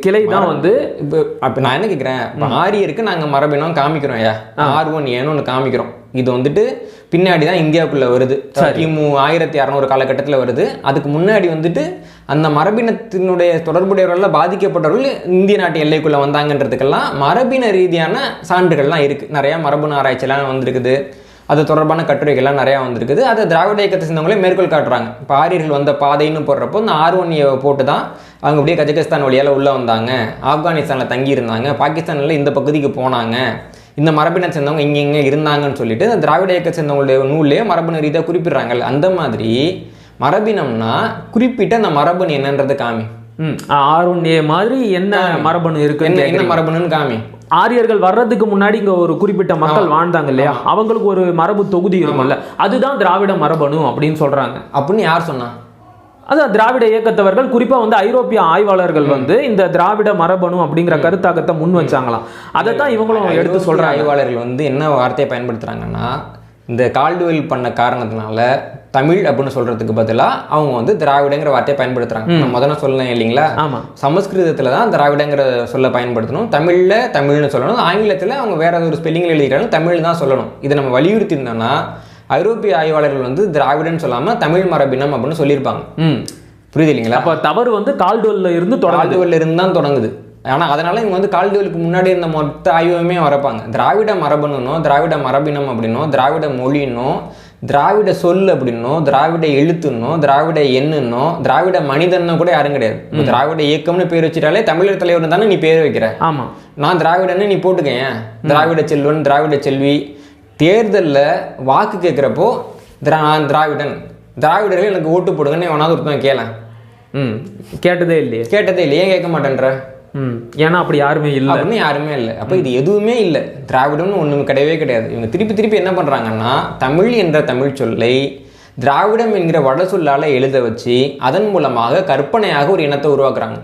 கிளை தான் வந்து இப்போ அப்போ நான் என்ன கேட்குறேன், இப்போ ஆரியருக்கு நாங்கள் மரபினம் காமிக்கிறோம், R1Aன்னு ஒன்று காமிக்கிறோம். இது வந்துட்டு பின்னாடி தான் இந்தியாவுக்குள்ள வருது, கிமு 1600 காலகட்டத்தில் வருது. அதுக்கு முன்னாடி வந்துட்டு அந்த மரபினத்தினுடைய தொடர்புடையவர்கள் பாதிக்கப்பட்டவர்கள் இந்திய நாட்டு எல்லைக்குள்ளே வந்தாங்கன்றதுக்கெல்லாம் மரபின ரீதியான சான்றுகள்லாம் இருக்குது. நிறையா மரபணு ஆராய்ச்சியெல்லாம் வந்திருக்குது, அது தொடர்பான கட்டுரைகள்லாம் நிறையா வந்திருக்குது. அதை திராவிட இயக்கத்தை சேர்ந்தவங்களே மேற்கோள் காட்டுறாங்க. இப்போ ஆரியர்கள் வந்த பாதைன்னு போடுறப்போ இந்த R1A போட்டு தான் அவங்க அப்படியே கஜகஸ்தான் வழியால் உள்ளே வந்தாங்க, ஆப்கானிஸ்தானில் தங்கியிருந்தாங்க, பாகிஸ்தானில் இந்த பகுதிக்கு போனாங்க, இந்த மரபினை சேர்ந்தவங்க இங்கே இருந்தாங்கன்னு சொல்லிட்டு இந்த திராவிட இயக்கத்தை சேர்ந்தவங்களுடைய நூல்லையே மரபணு ரீதியாக குறிப்பிடுறாங்கல்ல. அந்த மாதிரி மரபினம்னா குறிப்பிட்ட அந்த மரபணு என்னன்றது காமி. R1A மாதிரி என்ன மரபணு இருக்கு, என்ன மரபணுன்னு காமி. ஆரியர்கள் வர்றதுக்கு முன்னாடி இங்க ஒரு குறிப்பிட்ட மக்கள் வாழ்ந்தாங்க இல்லையா, அவங்களுக்கு ஒரு மரபு தொகுதி இருக்கும்ல, அதுதான் திராவிட மரபணு அப்படின்னு சொல்றாங்க. அப்படின்னு யார் சொன்னா? அதான் திராவிட இயக்கத்தவர்கள், குறிப்பா வந்து ஐரோப்பிய ஆய்வாளர்கள் வந்து இந்த திராவிட மரபணு அப்படிங்கிற கருத்தாக்கத்தை முன் வச்சாங்களாம். அதைத்தான் இவங்களும் எடுத்து சொல்ற ஆய்வாளர்கள் வந்து என்ன வார்த்தையை பயன்படுத்துறாங்கன்னா, இந்த கால்டுவெல் பண்ண காரணத்தினால தமிழ் அப்படின்னு சொல்றதுக்கு பதிலாக அவங்க வந்து திராவிடங்கிற வார்த்தையை பயன்படுத்துறாங்க. நான் முதல்ல சொல்லணும் இல்லைங்களா, சமஸ்கிருதத்தில் தான் திராவிடங்கிற சொல்ல பயன்படுத்தணும், தமிழில் தமிழ்னு சொல்லணும், ஆங்கிலத்தில் அவங்க வேற ஒரு ஸ்பெல்லிங்கில் எழுதிக்கிறாங்க, தமிழ் தான் சொல்லணும். இதை நம்ம வலியுறுத்தி இருந்தோம்னா ஐரோப்பிய ஆய்வாளர்கள் வந்து திராவிடன்னு சொல்லாமல் தமிழ் மரபினம் அப்படின்னு சொல்லியிருப்பாங்க. புரியுது இல்லைங்களா? அப்போ தவறு வந்து கால்டுவெல்ல இருந்து தான் தொடங்குது. ஆனால் அதனால இவங்க வந்து கால்டுவெலுக்கு முன்னாடி இருந்த மொத்த ஆய்வுமே வரப்பாங்க. திராவிட மரபணுன்னோ, திராவிட மரபினம் அப்படின்னோ, திராவிட மொழின்னோ, திராவிட சொல் அப்படின்னோ, திராவிட எழுத்துன்னோ, திராவிட எண்ணுன்னோ, திராவிட மனிதன்னு கூட யாரும் கிடையாது. இப்போ திராவிட இயக்கம்னு பேர் வச்சுட்டாலே தமிழர் தலைவர் தானே நீ பேர் வைக்கிற. ஆமாம், நான் திராவிடன்னு நீ போட்டுக்கேன், திராவிட செல்வன், திராவிட செல்வி. தேர்தலில் வாக்கு கேட்குறப்போ நான் திராவிடன், திராவிடர்கள் எனக்கு ஓட்டு போடுங்கன்னு எவனாவது ஒருத்தன் கேள. கேட்டதே இல்லையே. ஏன் கேட்க மாட்டேன்ற? ஏன்னா அப்படி யாருமே இல்லை. அப்போ இது எதுவுமே இல்லை, திராவிடம்னு ஒன்று கிடையவே கிடையாது. இவங்க திருப்பி என்ன பண்ணுறாங்கன்னா, தமிழ் என்ற தமிழ் சொல்லை திராவிடம் என்கிற வட சொல்லால எழுத வச்சு அதன் மூலமாக கற்பனையாக ஒரு இனத்தை உருவாக்குறாங்க.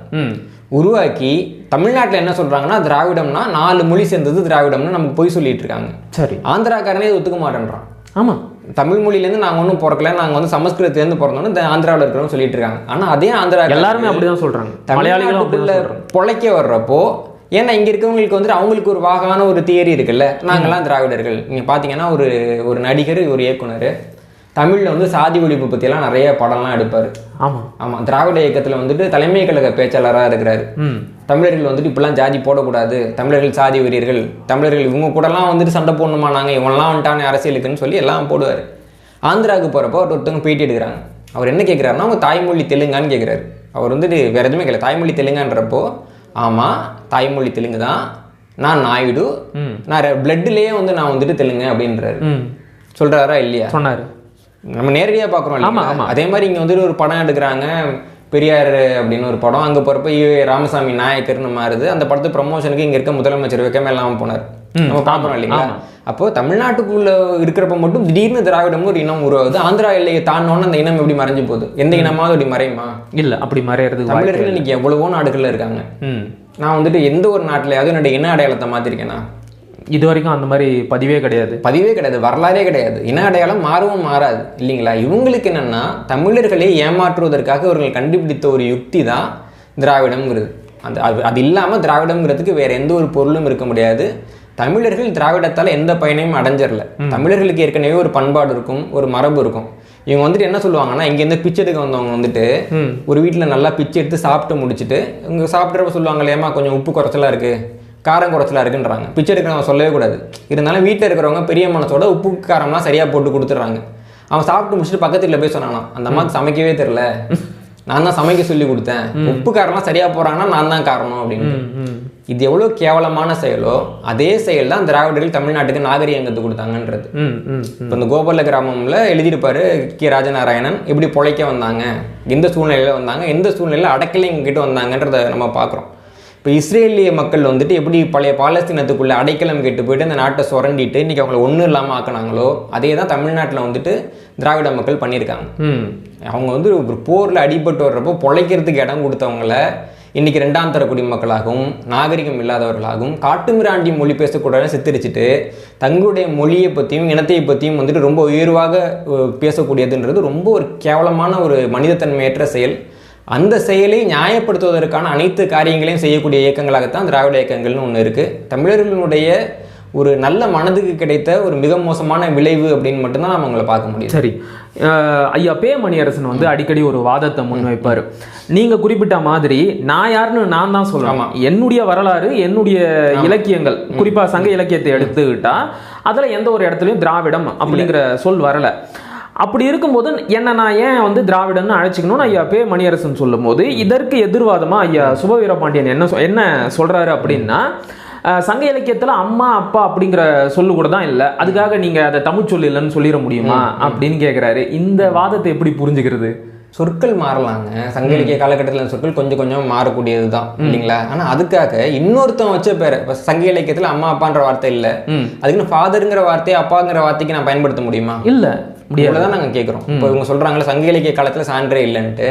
உருவாக்கி தமிழ்நாட்டில் என்ன சொல்றாங்கன்னா திராவிடம்னா 4 மொழி சேர்ந்தது திராவிடம்னு நமக்கு போய் சொல்லிட்டு இருக்காங்க. சரி, ஆந்திராக்காரனே ஒத்துக்க மாட்டேன்றான். ஆமா, தமிழ் மொழியிலேருந்து நாங்கள் ஒன்றும் பிறக்கல, நாங்கள் வந்து சமஸ்கிருதத்துலேருந்து பிறந்தோன்னு ஆந்திராவில் இருக்கிறோம் சொல்லிட்டு இருக்காங்க. ஆனால் அதே ஆந்திரா எல்லாருமே அப்படிதான் சொல்றாங்க. தமிழ்நாட்டுக்குள்ள பொழைக்க வர்றப்போ ஏன்னா இங்கே இருக்கவங்களுக்கு வந்துட்டு அவங்களுக்கு ஒரு வாகான ஒரு தியரி இருக்குல்ல, நாங்கள்லாம் திராவிடர்கள். நீங்கள் பார்த்தீங்கன்னா ஒரு நடிகர், ஒரு இயக்குனர் தமிழில் வந்து சாதி ஒழிப்பு பற்றியெல்லாம் நிறைய படம்லாம் எடுப்பார். ஆமாம், திராவிட இயக்கத்தில் வந்துட்டு தலைமை கழக பேச்சாளராக இருக்கிறாரு. தமிழர்கள் வந்துட்டு இப்படிலாம் ஜாதி போடக்கூடாது, தமிழர்கள் சாதி வெறியர்கள், தமிழர்கள் இவங்க கூடலாம் வந்துட்டு சண்டை போடணுமா, நாங்கள் இவங்கெல்லாம் வந்துட்டானே அரசியலுக்குன்னு சொல்லி எல்லாம் போடுவார். ஆந்திராவுக்கு போகிறப்போ ஒருத்தவங்க பேட்டி எடுக்கிறாங்க. அவர் என்ன கேட்குறாருன்னா அவங்க தாய்மொழி தெலுங்கான்னு கேட்குறாரு. அவர் வந்துட்டு வேறு எதுவுமே கேட்கல, தாய்மொழி தெலுங்கான்றப்போ ஆமாம் தாய்மொழி தெலுங்கு தான், நான் நாயுடு, நான் பிளட்லேயே வந்து நான் வந்துட்டு தெலுங்கு அப்படின்றாரு. சொல்கிறாரா இல்லையா? சொன்னார். நம்ம நேரடியாக பார்க்குறோம். அதே மாதிரி இங்கே வந்துட்டு ஒரு படம் எடுக்கிறாங்க, பெரியார் அப்படின்னு ஒரு படம். அங்கே போகிறப்ப ராமசாமி நாயக்கர்னு மாறுது. அந்த படத்து ப்ரமோஷனுக்கு இங்கே இருக்க முதலமைச்சர் வைக்காம இல்லாமல் போனார். நம்ம பார்க்குறோம் இல்லைங்களா? அப்போது தமிழ்நாட்டுக்குள்ளே இருக்கிறப்ப மட்டும் திடீர்னு திராவிடமும் ஒரு இனம் உருவாகுது. ஆந்திரா எல்லையை தாண்டோன்னு அந்த இனம் எப்படி மறைஞ்சு போகுது? எந்த இனமாவது அப்படி மறையுமா? இல்லை, அப்படி மறையிறது. தமிழர்கள் இன்னைக்கு எவ்வளவோ நாடுகளில் இருக்காங்க. நான் வந்துட்டு எந்த ஒரு நாட்டிலையாவது என்னுடைய இன அடையாளத்தை மாற்றிருக்கேனா? இது வரைக்கும் அந்த மாதிரி பதிவே கிடையாது. வரலாறே கிடையாது. இன அடையாளம் மாறவும் மாறாது இல்லைங்களா? இவங்களுக்கு என்னன்னா தமிழர்களை ஏமாற்றுவதற்காக இவர்கள் கண்டுபிடித்த ஒரு யுக்தி தான் திராவிடம்ங்கிறது. அது இல்லாமல் திராவிடம்ங்கிறதுக்கு வேற எந்த ஒரு பொருளும் இருக்க முடியாது. தமிழர்கள் திராவிடத்தால் எந்த பயனையும் அடைஞ்சிடல. தமிழர்களுக்கு ஏற்கனவே ஒரு பண்பாடு இருக்கும், ஒரு மரபு இருக்கும். இவங்க வந்துட்டு என்ன சொல்லுவாங்கன்னா, இங்கேருந்து பிச்சை எடுக்க வந்தவங்க வந்துட்டு ஒரு வீட்டில் நல்லா பிச்சை எடுத்து சாப்பிட்டு முடிச்சுட்டு இவங்க சாப்பிட்றப்ப சொல்லுவாங்க இல்லையாமா கொஞ்சம் உப்பு குறைச்சலாக இருக்குது, காரம் குறைச்சலாக இருக்குன்றாங்க. பிச்சை எடுக்கிறவங்க சொல்லவே கூடாது. இருந்தாலும் வீட்டில் இருக்கிறவங்க பெரிய மனசோட உப்பு காரம்லாம் சரியாக போட்டு கொடுத்துட்றாங்க. அவன் சாப்பிட்டு முடிச்சுட்டு பக்கத்தில் போய் சொன்னானா, அந்த அம்மாவுக்கு சமைக்கவே தெரில, நான் தான் சமைக்க சொல்லி கொடுத்தேன், உப்பு காரம்லாம் சரியாக போகிறாங்கன்னா நான் தான் காரணம் அப்படின்னு. இது எவ்வளோ கேவலமான செயலோ அதே செயல் தான் திராவிடர்கள் தமிழ்நாட்டுக்கு நாகரிகம் கற்றுக் கொடுத்தாங்கன்றது. இப்போ இந்த கோபால கிராமம்ல எழுதியிருப்பாரு கி ராஜநாராயணன், எப்படி பொழைக்க வந்தாங்க, எந்த சூழ்நிலையில் வந்தாங்க, எந்த சூழ்நிலையில் அடக்கலை எங்ககிட்ட வந்தாங்கன்றதை நம்ம பார்க்குறோம். இப்போ இஸ்ரேலிய மக்கள் வந்துட்டு எப்படி பழைய பாலஸ்தீனத்துக்குள்ளே அடைக்கலம் கேட்டு போயிட்டு அந்த நாட்டை சுரண்டிட்டு இன்றைக்கி அவங்கள ஒன்றும் இல்லாமல் ஆக்கினாங்களோ அதே தான் தமிழ்நாட்டில் வந்துட்டு திராவிட மக்கள் பண்ணியிருக்காங்க. அவங்க வந்து ஒரு போரில் அடிபட்டு வர்றப்போ பொழைக்கிறதுக்கு இடம் கொடுத்தவங்கள இன்றைக்கி 2ஆம் தர குடிமக்களாகவும் நாகரிகம் இல்லாதவர்களாகவும் காட்டுமிராண்டி மொழி பேசக்கூடாதுன்னு சித்தரிச்சுட்டு தங்களுடைய மொழியை பற்றியும் இனத்தை பற்றியும் வந்துட்டு ரொம்ப உயர்வாக பேசக்கூடியதுன்றது ரொம்ப ஒரு கேவலமான ஒரு மனிதத்தன்மையற்ற செயல். அந்த செயலை நியாயப்படுத்துவதற்கான அனைத்து காரியங்களையும் செய்யக்கூடிய இயக்கங்களாகத்தான் திராவிட இயக்கங்கள்னு ஒன்று இருக்குது. தமிழர்களுடைய ஒரு நல்ல மனதுக்கு கிடைத்த ஒரு மிக மோசமான விளைவு அப்படின்னு மட்டும்தான் நம்ம அவங்கள பார்க்க முடியும். சரி, ஐயா பே மணியரசன் வந்து அடிக்கடி ஒரு வாதத்தை முன்வைப்பார். நீங்கள் குறிப்பிட்ட மாதிரி நான் யாருன்னு நான் தான் சொல்கிறேன். என்னுடைய வரலாறு, என்னுடைய இலக்கியங்கள், குறிப்பாக சங்க இலக்கியத்தை எடுத்துக்கிட்டா அதில் எந்த ஒரு இடத்துலையும் திராவிடம் அப்படிங்கிற சொல் வரலை. அப்படி இருக்கும்போது என்ன நான் ஏன் வந்து திராவிடன்னு அழைச்சிக்கணும்னு ஐயா பே மணியரசன் சொல்லும் போது இதற்கு எதிர்வாதமாக ஐயா சுபவீரபாண்டியன் என்ன சொல்கிறாரு அப்படின்னா, சங்க இலக்கியத்தில் அம்மா அப்பா அப்படிங்கிற சொல்லு கூட தான் இல்லை, அதுக்காக நீங்கள் அதை தமிழ் சொல்லு இல்லைன்னு சொல்லிட முடியுமா அப்படின்னு கேட்குறாரு. இந்த வாதத்தை எப்படி புரிஞ்சுக்கிறது? சொற்கள் மாறலாங்க. சங்க இலக்கிய காலகட்டத்தில் சொற்கள் கொஞ்சம் கொஞ்சம் மாறக்கூடியது தான் இல்லைங்களா? ஆனால் அதுக்காக இன்னொருத்தன் வச்ச பேரை இப்போ சங்க இலக்கியத்தில் அம்மா அப்பான்ற வார்த்தை இல்லை, அதுக்குன்னு ஃபாதருங்கிற வார்த்தையை அப்பாங்கிற வார்த்தைக்கு நான் பயன்படுத்த முடியுமா? இல்லை, முடியாதான் நாங்கள் கேட்குறோம். இப்போ இவங்க சொல்கிறாங்களே சங்க இலக்கிய காலத்தில் சான்றே இல்லைன்ட்டு.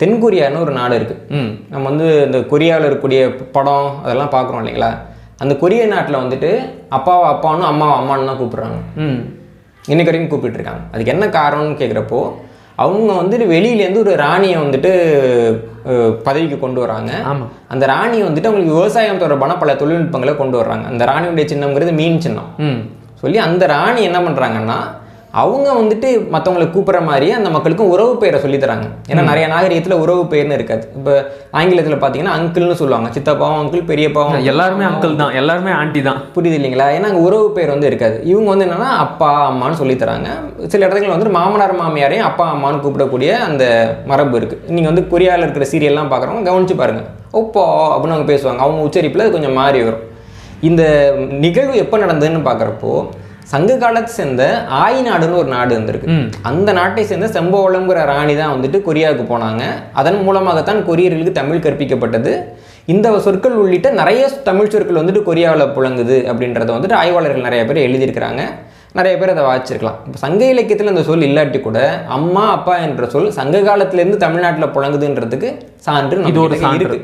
தென்கொரியான்னு ஒரு நாடு இருக்குது. நம்ம வந்து இந்த கொரியாவில் இருக்கக்கூடிய படம் அதெல்லாம் பார்க்குறோம் இல்லைங்களா? அந்த கொரிய நாட்டில் வந்துட்டு அப்பாவை அப்பான்னு அம்மாவை அம்மான்னு தான் கூப்பிட்றாங்க. இன்னைக்கு வரைக்கும் கூப்பிட்டு இருக்காங்க. அதுக்கு என்ன காரணம்னு கேட்குறப்போ அவங்க வந்துட்டு வெளியிலேருந்து ஒரு ராணியை வந்துட்டு பதவிக்கு கொண்டு வராங்க. அந்த ராணியை வந்துட்டு அவங்களுக்கு விவசாயம் தொடர்பான பல தொழில்நுட்பங்களை கொண்டு வர்றாங்க. அந்த ராணியுடைய சின்னம்ங்கிறது மீன் சின்னம் சொல்லி அந்த ராணி என்ன பண்ணுறாங்கன்னா அவங்க வந்துட்டு மற்றவங்களை கூப்பிட்ற மாதிரி அந்த மக்களுக்கும் உறவு பெயரை சொல்லித்தராங்க. ஏன்னா நிறைய நாகரிகத்தில் உறவு பெயர்னு இருக்காது. இப்போ ஆங்கிலத்தில் பார்த்தீங்கன்னா அங்கிள்னு சொல்லுவாங்க, சித்தப்பாவும் அங்கிள், பெரியப்பாவும் எல்லாருமே அங்கிள் தான், எல்லாருமே ஆண்டி தான். புரியுது இல்லைங்களா? ஏன்னா அங்கே உறவு பெயர் வந்து இருக்காது. இவங்க வந்து என்னன்னா அப்பா அம்மான்னு சொல்லித்தராங்க. சில இடத்துல வந்துட்டு மாமனார் மாமியாரையும் அப்பா அம்மான்னு கூப்பிடக்கூடிய அந்த மரபு இருக்குது. நீங்கள் வந்து கொரியாவில் இருக்கிற சீரியல்லாம் பார்க்குறவங்க கவனிச்சு பாருங்கள், ஒப்பா அப்படின்னு அவங்க பேசுவாங்க. அவங்க உச்சரிப்பில் அது கொஞ்சம் மாறி வரும். இந்த நிகழ்வு எப்போ நடந்ததுன்னு பார்க்குறப்போ சங்க காலத்தை சேர்ந்த ஆயிநாடுன்னு ஒரு நாடு இருந்திருக்கு. அந்த நாட்டை சேர்ந்த செம்போவளம்ங்கிற ராணி தான் வந்துட்டு கொரியாவுக்கு போனாங்க. அதன் மூலமாகத்தான் கொரியர்களுக்கு தமிழ் கற்பிக்கப்பட்டது. இந்த சொற்கள் உள்ளிட்ட நிறைய தமிழ் சொற்கள் வந்துட்டு கொரியாவில் புழங்குது அப்படின்றத வந்துட்டு ஆய்வாளர்கள் நிறைய பேர் எழுதியிருக்கிறாங்க. நிறைய பேர் அதை வாசிச்சிருக்கலாம். இப்போ சங்க இலக்கியத்தில் இந்த சொல் இல்லாட்டி கூட அம்மா அப்பா என்ற சொல் சங்க காலத்திலேருந்து தமிழ்நாட்டில் புழங்குதுன்றதுக்கு சான்று இருக்கு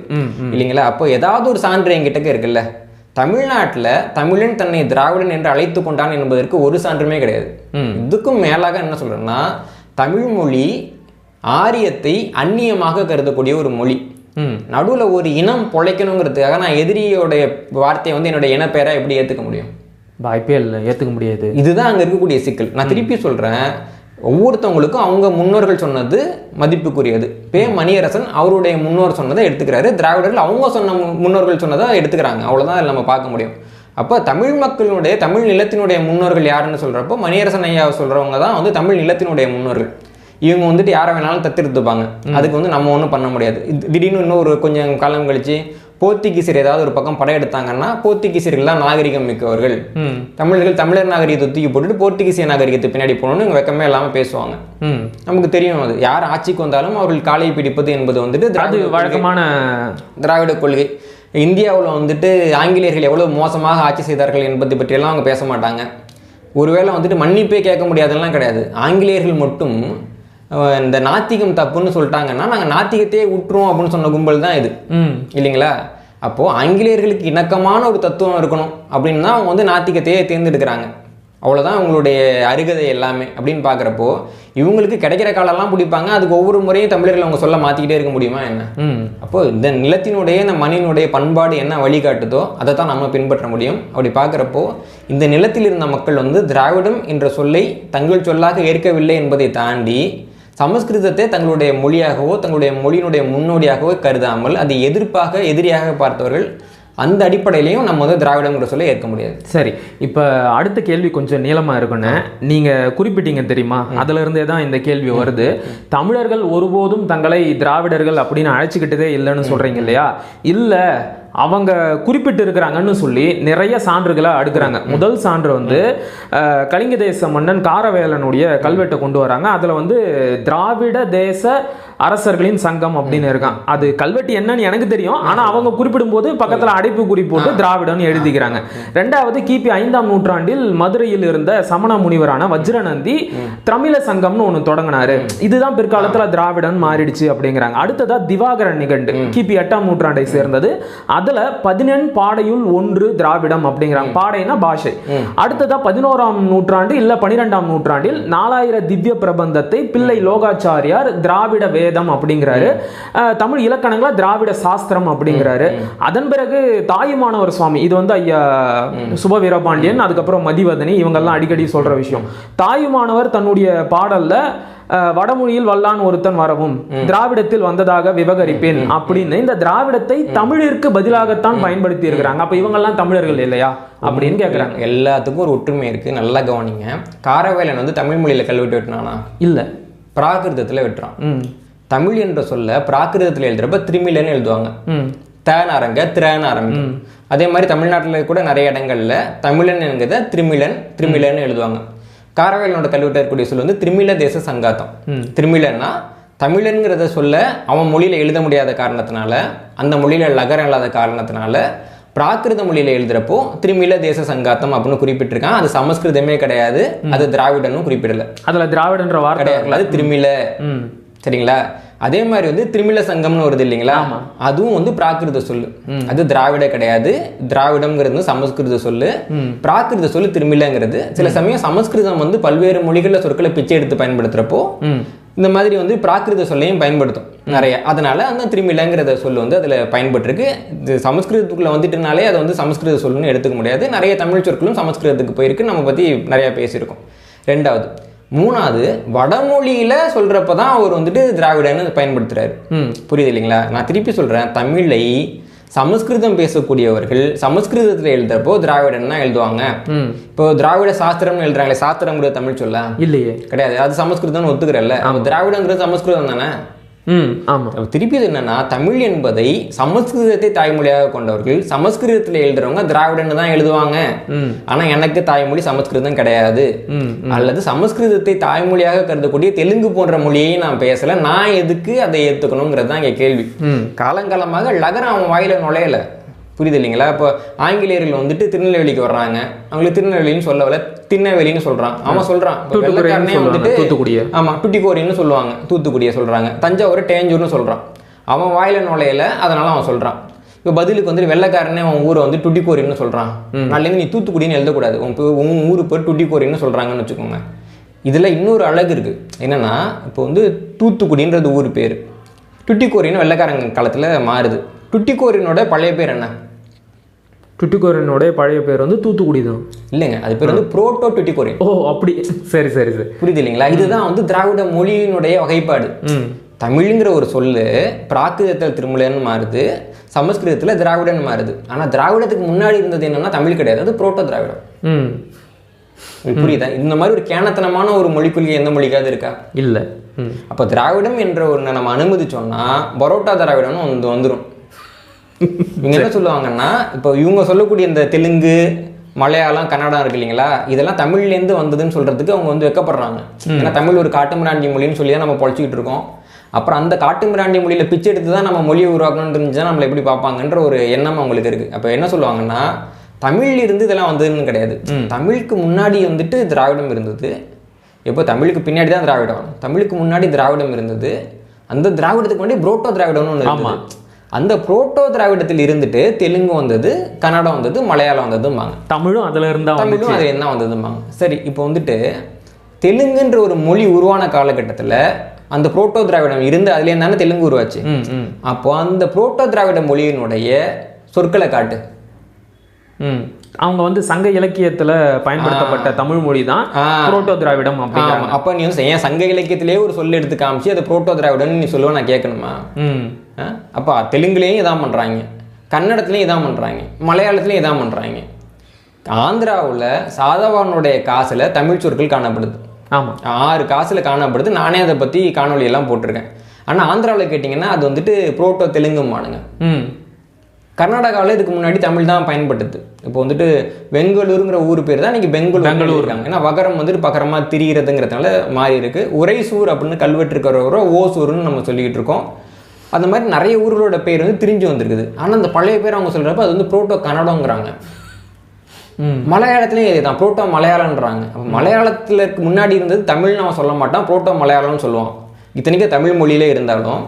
இல்லைங்களா? அப்போ ஏதாவது ஒரு சான்று என்கிட்ட இருக்குல்ல. தமிழ்நாட்டில் தமிழன் தன்னை திராவிடன் என்று அழைத்து கொண்டான் என்பதற்கு ஒரு சான்றுமே கிடையாது. இதுக்கும் மேலாக என்ன சொல்றேன்னா, தமிழ் மொழி ஆரியத்தை அந்நியமாக கருதக்கூடிய ஒரு மொழி. நடுவில் ஒரு இனம் பொழைக்கணுங்கிறதுக்காக நான் எதிரியோடைய வார்த்தையை வந்து என்னோட இனப்பெயரை எப்படி ஏற்றுக்க முடியும்? வாய்ப்பே இல்லை, ஏற்றுக்க முடியாது. இதுதான் அங்கே இருக்கக்கூடிய சிக்கல். நான் திருப்பி சொல்கிறேன், ஒவ்வொருத்தவங்களுக்கும் அவங்க முன்னோர்கள் சொன்னது மதிப்புக்குரியது. மணியரசன் அவருடைய முன்னோர் சொன்னதை எடுத்துக்கிறாரு, திராவிடர்கள் அவங்க சொன்ன முன்னோர்கள் சொன்னதை எடுத்துக்கிறாங்க. அவ்வளோதான் நம்ம பார்க்க முடியும். அப்போ தமிழ் மக்களுடைய தமிழ் நிலத்தினுடைய முன்னோர்கள் யாருன்னு சொல்கிறப்போ மணியரசன் ஐயா சொல்கிறவங்க தான் வந்து தமிழ் நிலத்தினுடைய முன்னோர்கள். இவங்க வந்துட்டு யாரை வேணாலும் தத்தெடுத்துப்பாங்க. அதுக்கு வந்து நம்ம ஒன்றும் பண்ண முடியாது. திடீர்னு இன்னும் ஒரு கொஞ்சம் காலம் கழிச்சு போர்த்துகீசர் ஏதாவது ஒரு பக்கம் படையெடுத்தாங்கன்னா போர்த்துகீசர்கள் தான் நாகரிகம் மிக்கவர்கள், தமிழர்கள் தமிழர் நாகரிகத்தை தூக்கி போட்டுட்டு போர்த்துகீசிய நாகரிகத்தை பின்னாடி போகணும்னு வெக்கமே இல்லாமல் பேசுவாங்க. நமக்கு தெரியும், அது யார் ஆட்சிக்கு வந்தாலும் அவர்கள் காலை பிடிப்பது என்பது வந்துட்டு வழக்கமான திராவிட கொள்கை. இந்தியாவில் வந்துட்டு ஆங்கிலேயர்கள் எவ்வளவு மோசமாக ஆட்சி செய்தார்கள் என்பதை பற்றியெல்லாம் அவங்க பேச மாட்டாங்க. ஒருவேளை வந்துட்டு மன்னிப்பே கேட்க முடியாதெல்லாம் கிடையாது. ஆங்கிலேயர்கள் மட்டும் இந்த நாத்திகம் தப்புன்னு சொல்லிட்டாங்கன்னா நாங்கள் நாத்திகத்தையே விட்டுருவோம் அப்படின்னு சொன்ன கும்பல் தான் இது இல்லைங்களா? அப்போது ஆங்கிலேயர்களுக்கு இணக்கமான ஒரு தத்துவம் இருக்கணும் அப்படின்னு தான் அவங்க வந்து நாத்திகத்தையே தேர்ந்தெடுக்கிறாங்க. அவ்வளோதான் அவங்களுடைய அருகதை எல்லாமே அப்படின்னு பார்க்குறப்போ இவங்களுக்கு கிடைக்கிற காலெல்லாம் பிடிப்பாங்க. அதுக்கு ஒவ்வொரு முறையும் தமிழர்கள் அவங்க சொல்ல மாற்றிக்கிட்டே இருக்க முடியுமா என்ன? அப்போது இந்த நிலத்தினுடைய இந்த மண்ணினுடைய பண்பாடு என்ன வழிகாட்டுதோ அதை தான் நம்ம பின்பற்ற முடியும். அப்படி பார்க்குறப்போ இந்த நிலத்தில் இருந்த மக்கள் வந்து திராவிடம் என்ற சொல்லை தங்கள் சொல்லாக ஏற்கவில்லை என்பதை தாண்டி சமஸ்கிருதத்தை தங்களுடைய மொழியாகவோ தங்களுடைய மொழியினுடைய முன்னோடியாகவோ கருதாமல் அதை எதிரியாக பார்த்தவர்கள். அந்த அடிப்படையிலையும் நம்ம வந்து திராவிடங்கிற சொல்ல ஏற்க முடியாது. சரி, இப்போ அடுத்த கேள்வி கொஞ்சம் நீளமாக இருக்குன்னு நீங்கள் குறிப்பிட்டீங்க தெரியுமா? அதுல இருந்தே தான் இந்த கேள்வி வருது. தமிழர்கள் ஒருபோதும் தங்களை திராவிடர்கள் அப்படின்னு அழைச்சிக்கிட்டதே இல்லைன்னு சொல்றீங்க இல்லையா? இல்லை, அவங்க குறிப்பிட்டு இருக்கிறாங்கன்னு சொல்லி நிறைய சான்றுகளை அடுக்குறாங்க. முதல் சான்று வந்து கலிங்க தேச மன்னன் காரவேலனுடைய கல்வெட்டை கொண்டு வராங்க. அதில் வந்து திராவிட தேச அரசர்களின் சங்கம் அப்படின்னு இருக்கான். அது கல்வெட்டு என்னன்னு எனக்கு தெரியும், ஆனால் அவங்க குறிப்பிடும் போது பக்கத்தில் அடைப்பு குறிப்போட்டு திராவிடன்னு எழுதிக்கிறாங்க. ரெண்டாவது, கிபி 5ஆம் நூற்றாண்டில் மதுரையில் இருந்த சமண முனிவரான வஜ்ரநந்தி தமிழ சங்கம்னு ஒன்று தொடங்கினாரு. இதுதான் பிற்காலத்தில் திராவிடன் மாறிடுச்சு அப்படிங்கிறாங்க. அடுத்ததா திவாகரன் நிகண்டு கிபி 8ஆம் நூற்றாண்டை சேர்ந்தது. அதுல 14 பாடையுள் ஒன்று திராவிடம் அப்படிங்கிறாங்க. பாடைனா பாஷை. அடுத்ததா 11ஆம் நூற்றாண்டு இல்ல 12ஆம் நூற்றாண்டில் 4000 திவ்ய பிரபந்தத்தை பிள்ளை லோகாச்சாரியார் திராவிட வேதம் அப்படிங்கிறாரு. தமிழ் இலக்கணங்களா திராவிட சாஸ்திரம் அப்படிங்கிறாரு. அதன் பிறகு தாயுமானவர் சுவாமி, இது வந்து ஐயா சுப வீரபாண்டியன், அதுக்கப்புறம் மதிவதனி, இவங்கெல்லாம் அடிக்கடி சொல்ற விஷயம். தாயுமானவர் தன்னுடைய பாடல்ல வடமொழியில் வல்லான் ஒருத்தன் வரவும் திராவிடத்தில் வந்ததாக விவகரிப்பேன் அப்படின்னு இந்த திராவிடத்தை தமிழிற்கு பதிலாகத்தான் பயன்படுத்தி இருக்கிறாங்க. அப்ப இவங்கெல்லாம் தமிழர்கள் இல்லையா அப்படின்னு கேட்கிறாங்க. எல்லாத்துக்கும் ஒரு ஒற்றுமை இருக்கு, நல்லா கவனிங்க. காரவேலன் வந்து தமிழ் மொழியில கல்வெட்டு வெட்டினானா? இல்ல, பிராகிருதத்துல வெட்டுறான். தமிழ் என்ற சொல்ல பிராகிருதத்துல எழுதுறப்ப திரிமிலன்னு எழுதுவாங்க, தேனாரங்க திரேனாரங்க. அதே மாதிரி தமிழ்நாட்டில் கூட நிறைய இடங்கள்ல தமிழன் என்கிறத திரிமிலன்னு எழுதுவாங்க. காரவேலனோட கல்வெட்டு இருக்கக்கூடிய சொல் வந்து திரிமில தேச சங்காத்தம். திரிமிலன்னா தமிழன்கிறத சொல்ல அவன் மொழியில எழுத முடியாத காரணத்தினால, அந்த மொழியில லகரம் இல்லாத காரணத்தினால பிராகிருத மொழியில எழுதுறப்போ திரிமில தேச சங்காத்தம் அப்படின்னு குறிப்பிட்டிருக்கான். அது சமஸ்கிருதமே கிடையாது, அது திராவிடனும் குறிப்பிடல. அதுல திராவிடன்ற வார்த்தை கிடையாது, அது திரிமில. சரிங்களா? அதே மாதிரி வந்து திரிமில சங்கம்னு வருது இல்லைங்களா? அதுவும் வந்து பிராகிருத சொல்லு, அது திராவிட கிடையாது. திராவிடம்ங்கிறது சமஸ்கிருத சொல்லு, பிராகிருத சொல்லு திரிமிலங்கிறது. சில சமயம் சமஸ்கிருதம் வந்து பல்வேறு மொழிகள்ல சொற்களை பிச்சை எடுத்து பயன்படுத்துறப்போ இந்த மாதிரி வந்து பிராகிருத சொல்லையும் பயன்படுத்தும் நிறைய. அதனால அந்த திரிமிலங்கிறத சொல்லு வந்து அதுல பயன்பட்டுருக்கு. இது சமஸ்கிருதத்துக்குள்ள வந்துட்டுனாலே அதை வந்து சமஸ்கிருத சொல்லுன்னு எடுத்துக்க முடியாது. நிறைய தமிழ் சொற்களும் சமஸ்கிருதத்துக்கு போயிருக்கு, நம்ம பத்தி நிறைய பேசியிருக்கோம். ரெண்டாவது. மூணாவது, வடமொழியில சொல்றப்பதான் அவர் வந்துட்டு திராவிடன்னு பயன்படுத்துறாரு. புரியுது இல்லைங்களா? நான் திருப்பி சொல்றேன், தமிழை சமஸ்கிருதம் பேசக்கூடியவர்கள் சமஸ்கிருதத்துல எழுதுறப்போ திராவிடன் தான் எழுதுவாங்க. இப்போ திராவிட சாஸ்திரம்னு எழுதுறாங்களே, சாஸ்திரம்ங்கிறது தமிழ் சொல்ல இல்லையே? கிடையாது, அது சமஸ்கிருதம்னு ஒத்துக்கிறல்ல. திராவிடங்கிறது சமஸ்கிருதம் தானே. திருப்பி என்னன்னா, தமிழ் என்பதை சமஸ்கிருதத்தை தாய்மொழியாக கொண்டவர்கள் சமஸ்கிருதத்துல எழுதுறவங்க திராவிடன்னு தான் எழுதுவாங்க. ஆனா எனக்கு தாய்மொழி சமஸ்கிருதம் கிடையாது, அல்லது சமஸ்கிருதத்தை தாய்மொழியாக கருதக்கூடிய தெலுங்கு போன்ற மொழியை நான் பேசல, நான் எதுக்கு அதை ஏத்துக்கணுங்கிறது தான் இங்க கேள்வி. காலங்காலமாக லகரம் அவன் வாயில நுழையல. புரியுது இல்லைங்களா? இப்போ ஆங்கிலேயர்கள் வந்துட்டு திருநெல்வேலிக்கு வர்றாங்க, அவங்களுக்கு திருநெல்வேலின்னு சொல்லவில்லை, திண்ணவேலின்னு சொல்கிறான். அவன் சொல்கிறான் வெள்ளைக்காரனே வந்துட்டு தூத்துக்குடிய, ஆமாம் டுட்டிக்கோரின்னு சொல்லுவாங்க, தூத்துக்குடியை சொல்கிறாங்க. தஞ்சாவூர் டேஞ்சூர்னு சொல்கிறான். அவன் வாயில நுழையில, அதனால அவன் சொல்கிறான். இப்போ பதிலுக்கு வந்துட்டு வெள்ளைக்காரனே அவன் ஊரை வந்து டுட்டிக்கோரின்னு சொல்கிறான். நாளைக்கு நீ தூத்துக்குடின்னு எழுதக்கூடாது, உன் ஊர் பேர் டுட்டிக்கோரின்னு சொல்கிறாங்கன்னு வச்சுக்கோங்க. இதில் இன்னொரு அழகு இருக்குது. என்னென்னா, இப்போ வந்து தூத்துக்குடின்றது ஊர் பேர், டுட்டிக்கோரின்னு வெள்ளைக்காரங்க காலத்தில் மாறுது. டுட்டிக்கோரினோட பழைய பேர் என்ன? டுட்டிக்கோரினோட பழைய பேர் வந்து தூத்துக்குடி தான். இல்லைங்க, அது பேர் வந்து புரோட்டோ டுட்டிக்கோரின். ஓ அப்படி, சரி சரி சரி, புரியுது இல்லைங்களா? இதுதான் வந்து திராவிட மொழியினுடைய வகைப்பாடு. தமிழ்ங்கிற ஒரு சொல்லு பிராகிருதத்தில் திருமலைன்னு மாறுது, சமஸ்கிருதத்தில் திராவிடன்னு மாறுது. ஆனால் திராவிடத்துக்கு முன்னாடி இருந்தது என்னன்னா தமிழ் கிடையாது, அது புரோட்டோ திராவிடம். புரியுதா? இந்த மாதிரி ஒரு கேனத்தனமான ஒரு மொழிக் கொள்கை எந்த மொழிக்காவது இருக்கா? இல்லை. அப்போ திராவிடம் என்ற ஒன்று நம்ம அனுமதிச்சோம்னா பரோட்டா திராவிடம்னு வந்துடும். இவங்க என்ன சொல்லுவாங்கன்னா, இப்போ இவங்க சொல்லக்கூடிய இந்த தெலுங்கு, மலையாளம், கன்னடம் இருக்கு இல்லைங்களா, இதெல்லாம் தமிழ்லேருந்து வந்ததுன்னு சொல்கிறதுக்கு அவங்க வந்து வெக்கப்படுறாங்க. ஏன்னா தமிழ் ஒரு காட்டுமிராண்டி மொழின்னு சொல்லி தான் நம்ம பொழைச்சிக்கிட்டு இருக்கோம். அப்புறம் அந்த காட்டுமிராண்டி மொழியில் பிச்சை எடுத்து தான் நம்ம மொழியை உருவாக்கணும்னு தெரிஞ்சால் நம்மளை எப்படி பார்ப்பாங்கன்ற ஒரு எண்ணம் அவங்களுக்கு இருக்குது. அப்போ என்ன சொல்லுவாங்கன்னா, தமிழ் இருந்து இதெல்லாம் வந்ததுன்னு கிடையாது, தமிழுக்கு முன்னாடி வந்துட்டு திராவிடம் இருந்தது. எப்போ தமிழுக்கு பின்னாடி தான் திராவிடம், தமிழுக்கு முன்னாடி திராவிடம் இருந்தது. அந்த திராவிடத்துக்கு முன்னாடி புரோட்டோ திராவிடம்னு ஒன்று இருந்தது. அந்த புரோட்டோ திராவிடத்தில் இருந்துட்டு தெலுங்கு வந்தது, கன்னடம் வந்தது, மலையாளம் வந்ததும்பாங்க. தமிழும் அதில் இருந்தால் தமிழும் அதில் என்ன வந்ததும்பாங்க. சரி, இப்போ வந்துட்டு தெலுங்குன்ற ஒரு மொழி உருவான காலகட்டத்தில் அந்த புரோட்டோ திராவிடம் இருந்து அதுல இருந்தானே தெலுங்கு உருவாச்சு. அப்போ அந்த புரோட்டோ திராவிட மொழியினுடைய சொற்களை காட்டு. அவங்க வந்து சங்க இலக்கியத்துல பயன்படுத்தப்பட்ட தமிழ் மொழி தான் புரோட்டோ திராவிடம் அப்படிங்கிறாங்க. அப்ப நீ வந்து ஏன் சங்க இலக்கியத்திலேயே ஒரு சொல்லு எடுத்து காமிச்சு அது புரோட்டோ திராவிடம் நீ சொல்லுவ நான் கேட்கணுமா? அப்ப தெலுங்குலேயும் இதான் பண்றாங்க, கன்னடத்துலையும் இதான் பண்றாங்க, மலையாளத்துலையும் இதான் பண்றாங்க. ஆந்திராவில் சாதவானுடைய காசுல தமிழ் சொற்கள் காணப்படுது. ஆமாம், 6 காசில் காணப்படுது. நானே அதை பற்றி காணொலியெல்லாம் போட்டிருக்கேன். ஆனால் ஆந்திராவில் கேட்டிங்கன்னா அது வந்துட்டு புரோட்டோ தெலுங்குமானுங்க. கர்நாடகாவில் இதுக்கு முன்னாடி தமிழ் தான் பயன்படுது. இப்போ வந்துட்டு பெங்களூருங்கிற ஊர் பேர் தான் இன்றைக்கி பெங்களூர் இருக்காங்க. ஏன்னா வகரம் வந்துட்டு பக்கரமாக திரிகிறதுங்கிறதுனால மாறி இருக்கு. உரைசூர் அப்படின்னு கல்வெட்டு இருக்கிறவரோ ஓசூர்னு நம்ம சொல்லிக்கிட்டு இருக்கோம். அந்த மாதிரி நிறைய ஊர்களோட பேர் வந்து திரிஞ்சு வந்திருக்குது. ஆனால் அந்த பழைய பேர் அவங்க சொல்கிறப்ப அது வந்து புரோட்டோ கன்னடங்கிறாங்க. மலையாளத்துலேயும் இதுதான் புரோட்டோ மலையாளம்ன்றாங்க. மலையாளத்தில் முன்னாடி இருந்தது தமிழ்னு அவன் சொல்ல மாட்டான், புரோட்டோ மலையாளம்னு சொல்லுவான். இத்தனைக்கு தமிழ் மொழியிலே இருந்தாலும்.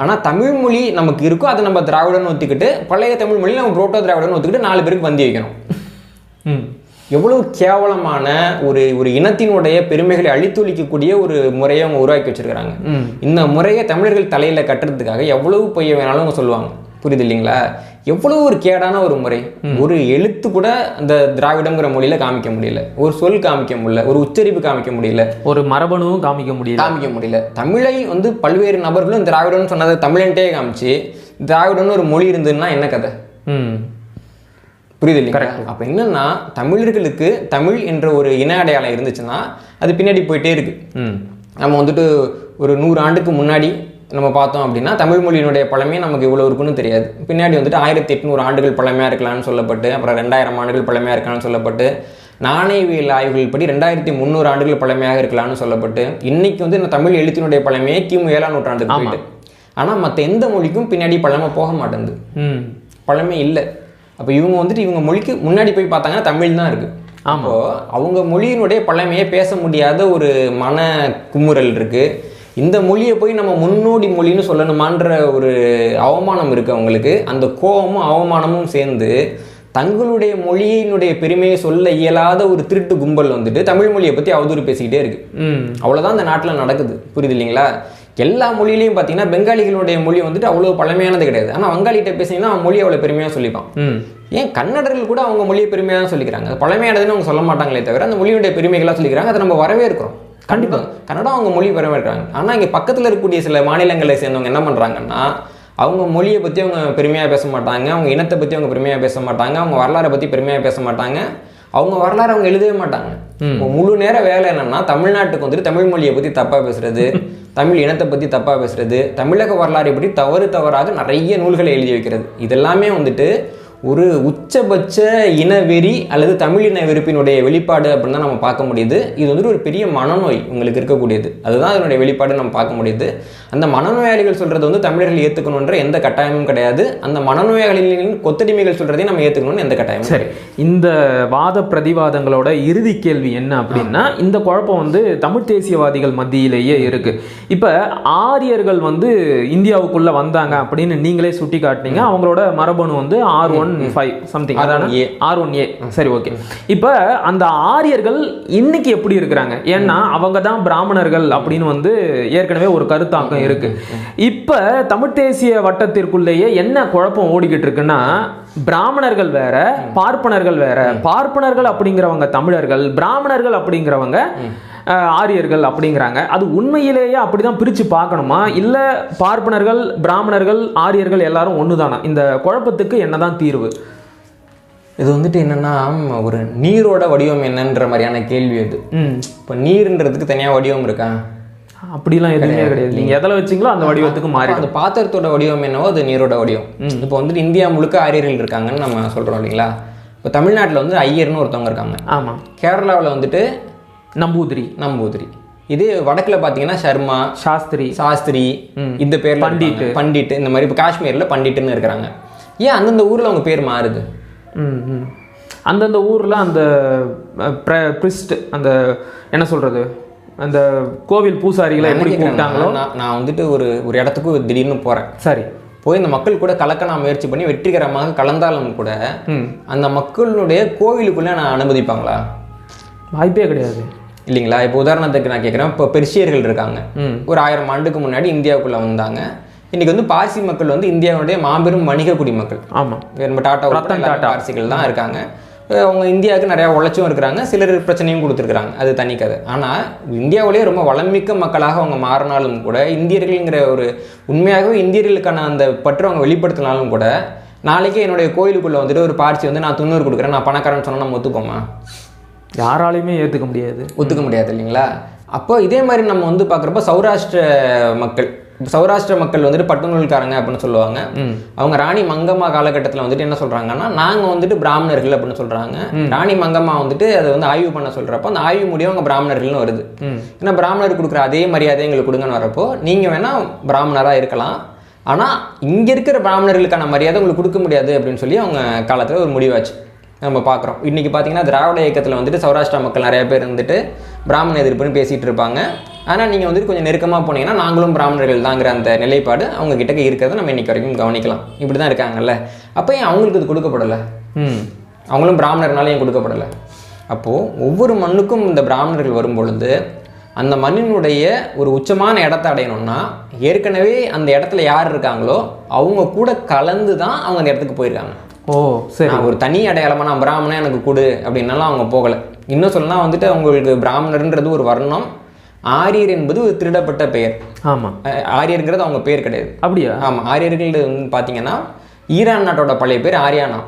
ஆனால் தமிழ் மொழி நமக்கு இருக்கும், அதை நம்ம திராவிடன்னு ஒத்துக்கிட்டு பழைய தமிழ் மொழி நம்ம புரோட்டோ திராவிடன்னு ஒத்துக்கிட்டு 4 பேருக்கு வந்தி வைக்கணும். எவ்வளவு கேவலமான ஒரு இனத்தினுடைய பெருமைகளை அழித்தொழிக்கக்கூடிய ஒரு முறையை அவங்க உருவாக்கி வச்சிருக்கிறாங்க. இந்த முறையை தமிழர்கள் தலையில கட்டுறதுக்காக எவ்வளவு பொய்ய வேணாலும் அவங்க சொல்லுவாங்க. புரியுது இல்லைங்களா? எவ்வளவு ஒரு கேடான ஒரு முறை. ஒரு எழுத்து கூட அந்த திராவிடங்கிற மொழியில காமிக்க முடியல, ஒரு சொல் காமிக்க முடியல, ஒரு உச்சரிப்பு காமிக்க முடியல, ஒரு மரபணுவும் காமிக்க முடியல. தமிழை வந்து பல்வேறு நபர்களும் திராவிடம்னு சொன்னதை தமிழன்ட்டே காமிச்சு திராவிடம்னு ஒரு மொழி இருந்ததுன்னா என்ன கதை? புரியுது இல்லைங்களா? அப்ப என்னன்னா, தமிழர்களுக்கு தமிழ் என்ற ஒரு இன அடையாளம் இருந்துச்சுன்னா அது பின்னாடி போயிட்டே இருக்கு. நம்ம வந்துட்டு ஒரு 100 ஆண்டுக்கு முன்னாடி நம்ம பார்த்தோம் அப்படின்னா தமிழ் மொழியினுடைய பழமையே நமக்கு இவ்வளோ இருக்குன்னு தெரியாது. பின்னாடி வந்துட்டு 1800 ஆண்டுகள் பழமையாக இருக்கலாம்னு சொல்லப்பட்டு, அப்புறம் 2000 ஆண்டுகள் பழமையாக இருக்கலாம்னு சொல்லப்பட்டு, நாணயவியல் ஆய்வுகள் படி 2300 ஆண்டுகள் பழமையாக இருக்கலாம்னு சொல்லப்பட்டு, இன்னைக்கு வந்து இந்த தமிழ் எழுத்தினுடைய பழமையே கிமு 7ஆம் நூற்றாண்டுக்கு போயிட்டு. ஆனால் மற்ற எந்த மொழிக்கும் பின்னாடி பழமை போக மாட்டேங்குது, பழமை இல்லை. அப்போ இவங்க வந்துட்டு இவங்க மொழிக்கு முன்னாடி போய் பார்த்தாங்கன்னா தமிழ் தான் இருக்கு. அப்போ அவங்க மொழியினுடைய பழமையை பேச முடியாத ஒரு மன குமுறல் இருக்கு. இந்த மொழியை போய் நம்ம முன்னோடி மொழின்னு சொல்லணுமான்ற ஒரு அவமானம் இருக்குது அவங்களுக்கு. அந்த கோபமும் அவமானமும் சேர்ந்து தங்களுடைய மொழியினுடைய பெருமையை சொல்ல இயலாத ஒரு திருட்டு கும்பல் வந்துட்டு தமிழ் மொழியை பற்றி அவதூறு பேசிக்கிட்டே இருக்கு. அவ்வளோதான் இந்த நாட்டில் நடக்குது. புரியுது இல்லைங்களா? எல்லா மொழியிலையும் பார்த்தீங்கன்னா பெங்காலிகளுடைய மொழி வந்துட்டு அவ்வளோ பழமையானது கிடையாது. ஆனால் வங்காளிகிட்ட பேசிங்கன்னா அவன் மொழி அவ்வளோ பெருமையாக சொல்லிப்பான். ஏன் கன்னடர்கள் கூட அவங்க மொழியை பெருமையாக தான் சொல்லிக்கிறாங்க. அது பழமையானதுன்னு அவங்க சொல்ல மாட்டாங்களே தவிர அந்த மொழியுடைய பெருமைகளாக சொல்லிக்கிறாங்க. அதை நம்ம வரவேற்கிறோம். கண்டிப்பாக கன்னடம் அவங்க மொழி பெருமைக்கிறாங்க. ஆனால் இங்கே பக்கத்தில் இருக்கக்கூடிய சில மாநிலங்களை சேர்ந்தவங்க என்ன பண்ணுறாங்கன்னா, அவங்க மொழியை பற்றி அவங்க பெருமையாக பேச மாட்டாங்க, அவங்க இனத்தை பற்றி அவங்க பெருமையாக பேச மாட்டாங்க, அவங்க வரலாறை பற்றி பெருமையாக பேச மாட்டாங்க, அவங்க வரலாறு அவங்க எழுதவே மாட்டாங்க. முழு நேர வேலை என்னன்னா, தமிழ்நாட்டுக்கு வந்துட்டு தமிழ் மொழியை பற்றி தப்பாக பேசுறது, தமிழ் இனத்தை பற்றி தப்பாக பேசுறது, தமிழக வரலாறை பற்றி தவறாக நிறைய நூல்களை எழுதி வைக்கிறது. இதெல்லாமே வந்துட்டு ஒரு உச்சபட்ச இனவெறி அல்லது தமிழ் இன வெறுப்பினுடைய வெளிப்பாடு அப்படின்னு தான் நம்ம பார்க்க முடியுது. இது வந்துட்டு ஒரு பெரிய மனநோய் உங்களுக்கு இருக்கக்கூடியது. அதுதான் அதனுடைய வெளிப்பாடு நம்ம பார்க்க முடியுது. அந்த மனநோயாளிகள் சொல்கிறது வந்து தமிழர்கள் ஏற்றுக்கணுன்ற எந்த கட்டாயமும் கிடையாது. அந்த மனநோயாளிகளின் கொத்தடிமைகள் சொல்கிறதையும் நம்ம ஏற்றுக்கணும்னு எந்த கட்டாயமும். சரி, இந்த வாத பிரதிவாதங்களோட இறுதி கேள்வி என்ன அப்படின்னா, இந்த குழப்பம் வந்து தமிழ் தேசியவாதிகள் மத்தியிலேயே இருக்கு. இப்போ ஆரியர்கள் வந்து இந்தியாவுக்குள்ள வந்தாங்க அப்படின்னு நீங்களே சுட்டி காட்டினீங்க. அவங்களோட மரபணு வந்து R15 சம்திங், அதான R1A. சரி, ஓகே. இப்போ அந்த ஆரியர்கள் இன்னைக்கு எப்படி இருக்கிறாங்க? ஏன்னா அவங்க தான் பிராமணர்கள் அப்படின்னு வந்து ஏற்கனவே ஒரு கருத்தாக்கம் இருக்கு. இப்போ தமிழ் தேசிய வட்டத்திற்குள்ளேயே என்ன குழப்பம் ஓடிக்கிட்டு இருக்குன்னா, பிராமணர்கள் வேற, பார்ப்பனர்கள் வேற. பார்ப்பனர்கள் அப்படிங்கிறவங்க தமிழர்கள், பிராமணர்கள் அப்படிங்கிறவங்க ஆரியர்கள் அப்படிங்கிறாங்க. அது உண்மையிலேயே அப்படிதான் பிரிச்சு பார்க்கணுமா, இல்ல பார்ப்பனர்கள், பிராமணர்கள், ஆரியர்கள் எல்லாரும் ஒண்ணுதானா? இந்த குழப்பத்துக்கு என்னதான் தீர்வு? இது வந்துட்டு என்னன்னா, ஒரு நீரோட வடிவம் என்னன்ற மாதிரியான கேள்வி அது. இப்போ நீர்ன்றதுக்கு தனியா வடிவம் இருக்கா? அப்படிலாம் எதுவுமே கிடையாது. நீங்க எதில் வச்சிங்களோ அந்த வடிவத்துக்கு மாறி. அந்த பாத்திரத்தோட வடிவம் என்னவோ அது நீரோட வடிவம். இப்போ வந்துட்டு இந்தியா முழுக்க ஆரியர்கள் இருக்காங்கன்னு நம்ம சொல்றோம் இல்லைங்களா? இப்போ தமிழ்நாட்டில் வந்து ஐயர்னு ஒருத்தவங்க இருக்காங்க. ஆமா. கேரளாவில் வந்துட்டு நம்பூதிரி. இது வடக்குல பாத்தீங்கன்னா சர்மா, சாஸ்திரி, இந்த பேர் பண்டிட், இந்த மாதிரி. இப்போ காஷ்மீர்ல பண்டிட்டுன்னு இருக்கிறாங்க. ஏன் அந்தந்த ஊர்ல அவங்க பேர் மாறுது? அந்தந்த ஊர்ல அந்த பிரிஸ்ட், அந்த என்ன சொல்றது, அந்த கோவில் பூசாரிகளை எப்படி கூப்பிட்டாங்களோ. நான் வந்துட்டு ஒரு இடத்துக்கு திடீர்னு போறேன். சரி, போய் இந்த மக்கள் கூட கலக்க நான் முயற்சி பண்ணி வெற்றிகரமாக கலந்தாலும் கூட அந்த மக்களுடைய கோவிலுக்குள்ள நான் அனுமதிப்பாங்களா? வாய்ப்பே கிடையாது இல்லைங்களா? இப்போ உதாரணத்துக்கு நான் கேட்குறேன். இப்போ பெர்ஷியர்கள் இருக்காங்க. ஒரு 1000 ஆண்டுக்கு முன்னாடி இந்தியாவுக்குள்ள வந்தாங்க. இன்னைக்கு வந்து பார்சி மக்கள் வந்து இந்தியாவுடைய மாபெரும் வணிக குடிமக்கள். ஆமாம், நம்ம டாட்டா பார்சிகள் தான் இருக்காங்க. அவங்க இந்தியாவுக்கு நிறையா உழைச்சும் இருக்கிறாங்க, சிலர் பிரச்சனையும் கொடுத்துருக்குறாங்க, அது தனி கதை. ஆனால் இந்தியாவிலேயே ரொம்ப வளமிக்க மக்களாக அவங்க மாறினாலும் கூட, இந்தியர்கள்ங்கிற ஒரு உண்மையாகவே இந்தியர்களுக்கான அந்த பற்று அவங்க வெளிப்படுத்தினாலும் கூட, நாளைக்கே என்னுடைய கோயிலுக்குள்ளே வந்துட்டு ஒரு பார்சி வந்து நான் 90 கொடுக்குறேன், நான் பணக்காரன்னு சொன்னால் நம்ம ஒத்துப்போமா? யாராலையுமே ஒத்துக்க முடியாது இல்லைங்களா? அப்போ இதே மாதிரி நம்ம வந்து பார்க்குறப்ப சௌராஷ்டிர மக்கள் வந்துட்டு பட்டுநூல்காரங்க அப்படின்னு சொல்லுவாங்க. அவங்க ராணி மங்கம்மா காலகட்டத்தில் வந்துட்டு என்ன சொல்றாங்கன்னா, நாங்கள் வந்துட்டு பிராமணர்கள் அப்படின்னு சொல்றாங்க. ராணி மங்கம்மா வந்துட்டு அதை வந்து ஆய்வு பண்ண சொல்றப்போ அந்த ஆய்வு முடியும் அவங்க பிராமணர்கள்னு வருது. ஏன்னா பிராமணர் கொடுக்குற அதே மரியாதை எங்களுக்கு கொடுங்கன்னு வரப்போ, நீங்க வேணா பிராமணராக இருக்கலாம், ஆனால் இங்கே இருக்கிற பிராமணர்களுக்கான மரியாதை உங்களுக்கு கொடுக்க முடியாது அப்படின்னு சொல்லி அவங்க காலத்தில் ஒரு முடிவாச்சு நம்ம பார்க்குறோம். இன்றைக்கி பார்த்தீங்கன்னா திராவிட இயக்கத்தில் வந்துட்டு சௌராஷ்டிரா மக்கள் நிறைய பேர் வந்துட்டு பிராமண எதிர்ப்புன்னு பேசிகிட்டு இருப்பாங்க. ஆனால் நீங்கள் வந்துட்டு கொஞ்சம் நெருக்கமாக போனீங்கன்னா நாங்களும் பிராமணர்கள் தாங்கிற அந்த நிலைப்பாடு அவங்க கிட்ட இருக்கிறத நம்ம இன்றைக்கி வரைக்கும் கவனிக்கலாம். இப்படி தான் இருக்காங்கல்ல. அப்போ ஏன் அவங்களுக்கு இது கொடுக்கப்படலை? அவங்களும் பிராமணர்னால ஏன் கொடுக்கப்படலை? அப்போது ஒவ்வொரு மண்ணுக்கும் இந்த பிராமணர்கள் வரும்பொழுது அந்த மண்ணினுடைய ஒரு உச்சமான இடத்த அடையணும்னா ஏற்கனவே அந்த இடத்துல யார் இருக்காங்களோ அவங்க கூட கலந்து தான் அவங்க அந்த இடத்துக்கு போயிருக்காங்க. சரி, ஒரு தனி அடையாளமாக நான் பிராமணன் எனக்கு கொடு அப்படின்னாலும் அவங்க போகலை. இன்னும் சொல்லலாம் வந்துட்டு அவங்களுக்கு பிராமணர்ன்றது ஒரு வர்ணம், ஆரியர் என்பது ஒரு திருடப்பட்ட பெயர். ஆமாம், ஆரியருங்கிறது அவங்க பேர் கிடையாது. அப்படியா? ஆமாம், ஆரியர்கள் வந்து பார்த்தீங்கன்னா ஈரான் நாட்டோட பழைய பேர் ஆரியானா.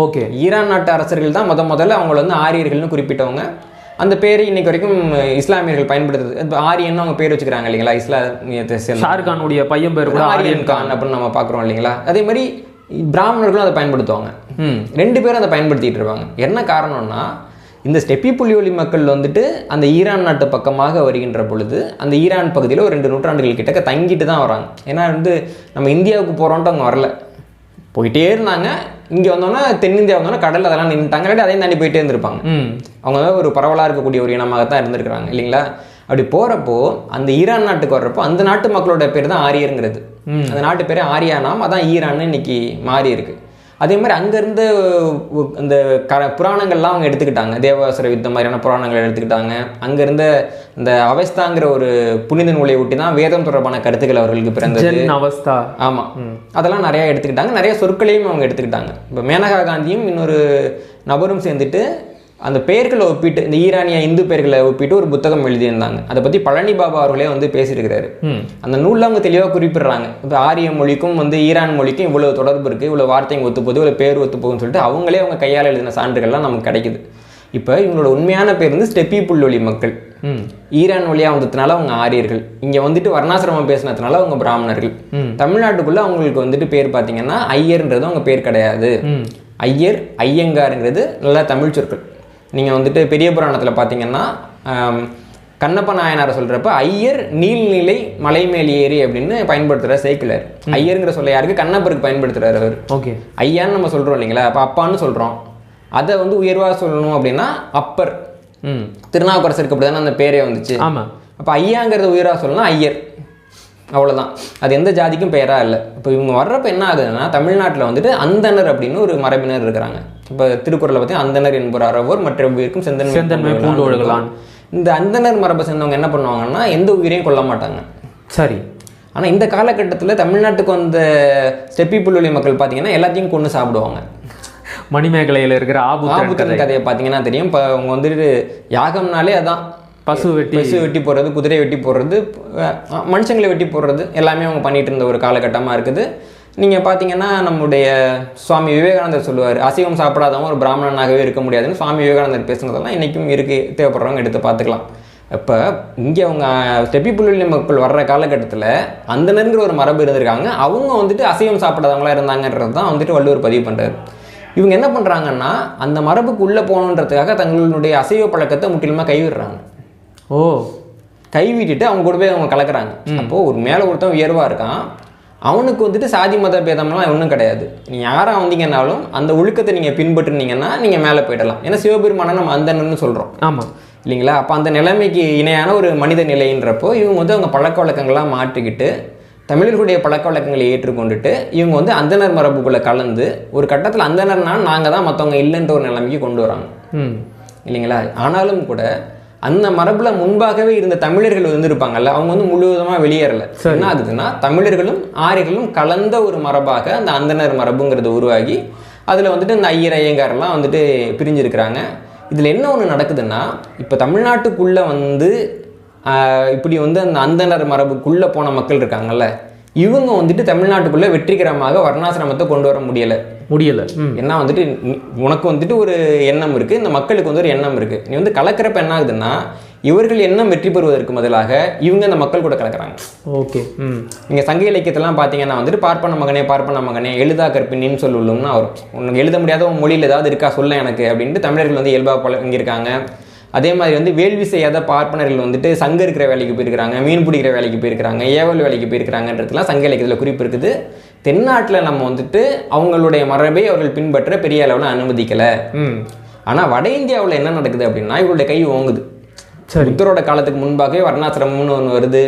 ஓகே, ஈரான் நாட்டு அரசர்கள் தான் முதல்ல அவங்கள வந்து ஆரியர்கள்னு குறிப்பிட்டவங்க. அந்த பேரை இன்னைக்கு வரைக்கும் இஸ்லாமியர்கள் பயன்படுத்துது. இப்போ ஆரியன் அவங்க பேர் வச்சுக்கிறாங்க இல்லைங்களா? இஸ்லாமியத்தை சேர்ந்த ஷாருக்கானுடைய பையன் பேர் கூட ஆரியன் கான் அப்படின்னு நம்ம பார்க்குறோம் இல்லைங்களா? அதே மாதிரி பிராமணர்களும் அதை பயன்படுத்துவாங்க. 2 பேரும் அதை பயன்படுத்திட்டு இருப்பாங்க. என்ன காரணம்னா, இந்த ஸ்டெப்பி புலியொலி மக்கள் வந்துட்டு அந்த ஈரான் நாட்டு பக்கமாக வருகின்ற பொழுது அந்த ஈரான் பகுதியில் ஒரு 2 நூற்றாண்டுகள் கிட்டக்க தங்கிட்டு தான் வராங்க. ஏன்னா வந்து நம்ம இந்தியாவுக்கு போகிறோன்ட்டு அவங்க வரல, போயிட்டே இருந்தாங்க. இங்கே வந்தோன்னா தென்னிந்தியா வந்தோன்னா கடலில் அதெல்லாம் நின்றுட்டாங்க, அதையும் தாண்டி போயிட்டே இருந்திருப்பாங்க. அவங்க ஒரு பரவலாக இருக்கக்கூடிய ஒரு இனமாக தான் இருந்திருக்கிறாங்க இல்லைங்களா? அப்படி போகிறப்போ அந்த ஈரான் நாட்டுக்கு வர்றப்போ அந்த நாட்டு மக்களோட பேர் தான் ஆரியருங்கிறது. அந்த நாட்டு பேர் ஆரியானாம், அதான் ஈரான்னு இன்னைக்கு மாறி இருக்கு. அதே மாதிரி அங்கேருந்து இந்த புராணங்கள்லாம் அவங்க எடுத்துக்கிட்டாங்க. தேவாசுர யுத்தம் மாதிரியான புராணங்கள் எடுத்துக்கிட்டாங்க. அங்கேருந்த இந்த அவஸ்தாங்கிற ஒரு புனித நூலை ஒட்டி தான் வேதம் தொடர்பான கருத்துக்கள் அவர்களுக்கு பிறந்தது. அவஸ்தா, ஆமாம், அதெல்லாம் நிறையா எடுத்துக்கிட்டாங்க. நிறைய சொற்களையும் அவங்க எடுத்துக்கிட்டாங்க. இப்போ மேனகா காந்தியும் இன்னொரு நபரும் சேர்ந்துட்டு அந்த பெயர்களை ஒப்பிட்டு, இந்த ஈரானிய இந்து பெயர்களை ஒப்பிட்டு ஒரு புத்தகம் எழுதியிருந்தாங்க. அதை பற்றி பழனி பாபா அவர்களே வந்து பேசியிருக்கிறாரு. அந்த நூலில் அவங்க தெளிவாக குறிப்பிடுறாங்க, இப்போ ஆரிய மொழிக்கும் வந்து ஈரான் மொழிக்கும் இவ்வளோ தொடர்பு இருக்குது, இவ்வளோ வார்த்தைங்க ஒத்து போகுது, இவ்வளோ பேர் ஒத்து போகுதுன்னு சொல்லிட்டு அவங்களே அவங்க கையால் எழுதின சான்றுகள்லாம் நமக்கு கிடைக்குது. இப்போ இவங்களோட உண்மையான பேர் வந்து ஸ்டெப்பி புல்வெளி மக்கள். ஈரான் வழியாக வந்ததுனால அவங்க ஆரியர்கள், இங்கே வந்துட்டு வர்ணாசிரமம் பேசினதுனால அவங்க பிராமணர்கள். தமிழ்நாட்டுக்குள்ளே அவங்களுக்கு வந்துட்டு பேர் பார்த்தீங்கன்னா ஐயர்ன்றது அவங்க பேர் கிடையாது. ஐயர், ஐயங்காருங்கிறது நல்ல தமிழ் சொற்கள். நீங்கள் வந்துட்டு பெரிய புராணத்தில் பார்த்தீங்கன்னா கண்ணப்ப நாயனாரை சொல்கிறப்ப ஐயர் நீல்நிலை மலை மேல் ஏறி அப்படின்னு பயன்படுத்துகிறார் சேக்கிழார். ஐயருங்கிற சொல்ல யாருக்கு? கண்ணப்பருக்கு பயன்படுத்துகிறார் அவர். ஓகே, ஐயான்னு நம்ம சொல்கிறோம் இல்லைங்களா, அப்போ அப்பான்னு சொல்கிறோம். அதை வந்து உயர்வாக சொல்லணும் அப்படின்னா அப்பர். திருநாவுக்கரசருக்கு அப்படி தானே அந்த பேரே வந்துச்சு. ஆமாம். அப்போ ஐயாங்கிறத உயராக சொல்லணும் ஐயர், அவ்வளோதான். அது எந்த ஜாதிக்கும் பெயராக இல்லை. இப்போ இவங்க வர்றப்ப என்ன ஆகுதுன்னா, தமிழ்நாட்டில் வந்துட்டு அந்தனர் அப்படின்னு ஒரு மரபினர் இருக்கிறாங்க. இப்போ திருக்குறளை பற்றி அந்தனர் என்பவர் அறவோர் மற்ற உயிருக்கும் செந்தன்மை பூண்டோடுகளான். இந்த அந்தனர் மரபை சேர்ந்தவங்க என்ன பண்ணுவாங்கன்னா எந்த உயிரையும் கொல்ல மாட்டாங்க. சரி. ஆனால் இந்த காலகட்டத்தில் தமிழ்நாட்டுக்கு வந்த ஸ்டெப்பி புல்வெளி மக்கள் பார்த்தீங்கன்னா எல்லாத்தையும் கொண்டு சாப்பிடுவாங்க. மணிமேகலையில் இருக்கிற ஆபுத்திரன் கதையை பார்த்தீங்கன்னா தெரியும். இப்போ அவங்க வந்துட்டு யாகம்னாலே அதான் பசு வெட்டி போடுறது, குதிரை வெட்டி போடுறது, மனுஷங்களை வெட்டி போடுறது எல்லாமே அவங்க பண்ணிட்டு இருந்த ஒரு காலகட்டமாக இருக்குது. நீங்கள் பார்த்தீங்கன்னா நம்முடைய சுவாமி விவேகானந்தர் சொல்லுவார், அசைவம் சாப்பிடாதவங்க ஒரு பிராமணனாகவே இருக்க முடியாதுன்னு சுவாமி விவேகானந்தர் பேசுனதெல்லாம் இன்றைக்கும் இருக்குது, தேவைப்படுறவங்க எடுத்து பார்த்துக்கலாம். இப்போ இங்கே அவங்க ஸ்டெப்பி புல்வெளி மக்கள் வர்ற காலகட்டத்தில் அந்தனருங்கிற ஒரு மரபு இருந்திருக்காங்க. அவங்க வந்துட்டு அசைவம் சாப்பிடாதவங்களா இருந்தாங்கன்றது தான் வந்துட்டு வள்ளுவர் பதிவு பண்ணுறாரு. இவங்க என்ன பண்ணுறாங்கன்னா அந்த மரபுக்கு உள்ளே போகணுன்றதுக்காக தங்களுடைய அசைவ பழக்கத்தை முற்றிலுமாக கைவிடுறாங்க. ஓ, கைவிட்டுட்டு அவங்க கூட போய் அவங்க கலக்கிறாங்க. அப்போது ஒரு மேலே ஒருத்தன் உயர்வாக இருக்கான், அவனுக்கு வந்துட்டு சாதி மத பேதம்லாம் ஒன்றும் கிடையாது. நீங்கள் யாராக வந்தீங்கன்னாலும் அந்த ஒழுக்கத்தை நீங்கள் பின்பற்றுனீங்கன்னா நீங்கள் மேலே போயிடலாம். ஏன்னா சிவபெருமானை நம்ம அந்தனன்னு சொல்கிறோம். ஆமாம் இல்லைங்களா? அப்போ அந்த நிலைமைக்கு இணையான ஒரு மனித நிலைன்றப்போ இவங்க வந்து அவங்க பழக்க வழக்கங்கள்லாம் மாற்றிக்கிட்டு தமிழர்களுடைய பழக்க வழக்கங்களை ஏற்றுக்கொண்டுட்டு இவங்க வந்து அந்தனர் மரபுக்குள்ளே கலந்து ஒரு கட்டத்தில் அந்தனர்னால் நாங்கள் தான், மற்றவங்க இல்லைன்ற ஒரு நிலைமைக்கு கொண்டு வராங்க. இல்லைங்களா? ஆனாலும் கூட அந்த மரபில் முன்பாகவே இருந்த தமிழர்கள் இருந்திருப்பாங்கல்ல, அவங்க வந்து முழுவதுமாக வெளியேறலை. என்ன ஆகுதுன்னா தமிழர்களும் ஆரியர்களும் கலந்த ஒரு மரபாக அந்த அந்தனர் மரபுங்கிறது உருவாகி அதில் வந்துட்டு இந்த ஐயர் ஐயங்காரெல்லாம் வந்துட்டு பிரிஞ்சிருக்கிறாங்க. இதில் என்ன ஒன்று நடக்குதுன்னா, இப்போ தமிழ்நாட்டுக்குள்ளே வந்து இப்படி வந்து அந்த அந்தனர் மரபுக்குள்ளே போன மக்கள் இருக்காங்கல்ல, இவங்க வந்துட்டு தமிழ்நாட்டுக்குள்ளே வெற்றிகரமாக வர்ணாசிரமத்தை கொண்டு வர முடியலை. ஏன்னா வந்துட்டு உனக்கு வந்துட்டு ஒரு எண்ணம் இருக்குது, இந்த மக்களுக்கு வந்து ஒரு எண்ணம் இருக்குது. நீ வந்து கலக்கிறப்ப என்ன ஆகுதுன்னா இவர்கள் எண்ணம் வெற்றி பெறுவதற்கு பதிலாக இவங்க அந்த மக்கள் கூட கலக்கிறாங்க. ஓகே. நீங்கள் சங்க இலக்கியத்தெல்லாம் பார்த்தீங்கன்னா வந்துட்டு பார்ப்பன மகனே எழுதா கற்பினின்னு சொல்லுவோம்னா வரும். உனக்கு எழுத முடியாத உன் மொழியில் ஏதாவது இருக்கா சொல்ல எனக்கு அப்படின்ட்டு தமிழர்கள் வந்து இயல்பாக பழங்கியிருக்காங்க. அதே மாதிரி வந்து வேள்வி செய்யாத பார்ப்பனர்கள் வந்துட்டு சங்க இருக்கிற வேலைக்கு போயிருக்கிறாங்க, மீன் பிடிக்கிற வேலைக்கு போயிருக்கிறாங்க, ஏவல் வேலைக்கு போயிருக்கிறாங்கன்றதுலாம் சங்க இலக்கியத்தில் குறிப்பு இருக்குது. தென்னாட்டில் நம்ம வந்துட்டு அவங்களுடைய மரபை அவர்கள் பின்பற்ற பெரிய அளவில் அனுமதிக்கலை. ஆனால் வட இந்தியாவில் என்ன நடக்குது அப்படின்னா இவருடைய கை ஓங்குது. புத்தரோட காலத்துக்கு முன்பாகவே வர்ணாசிரமம்னு ஒன்று வருது.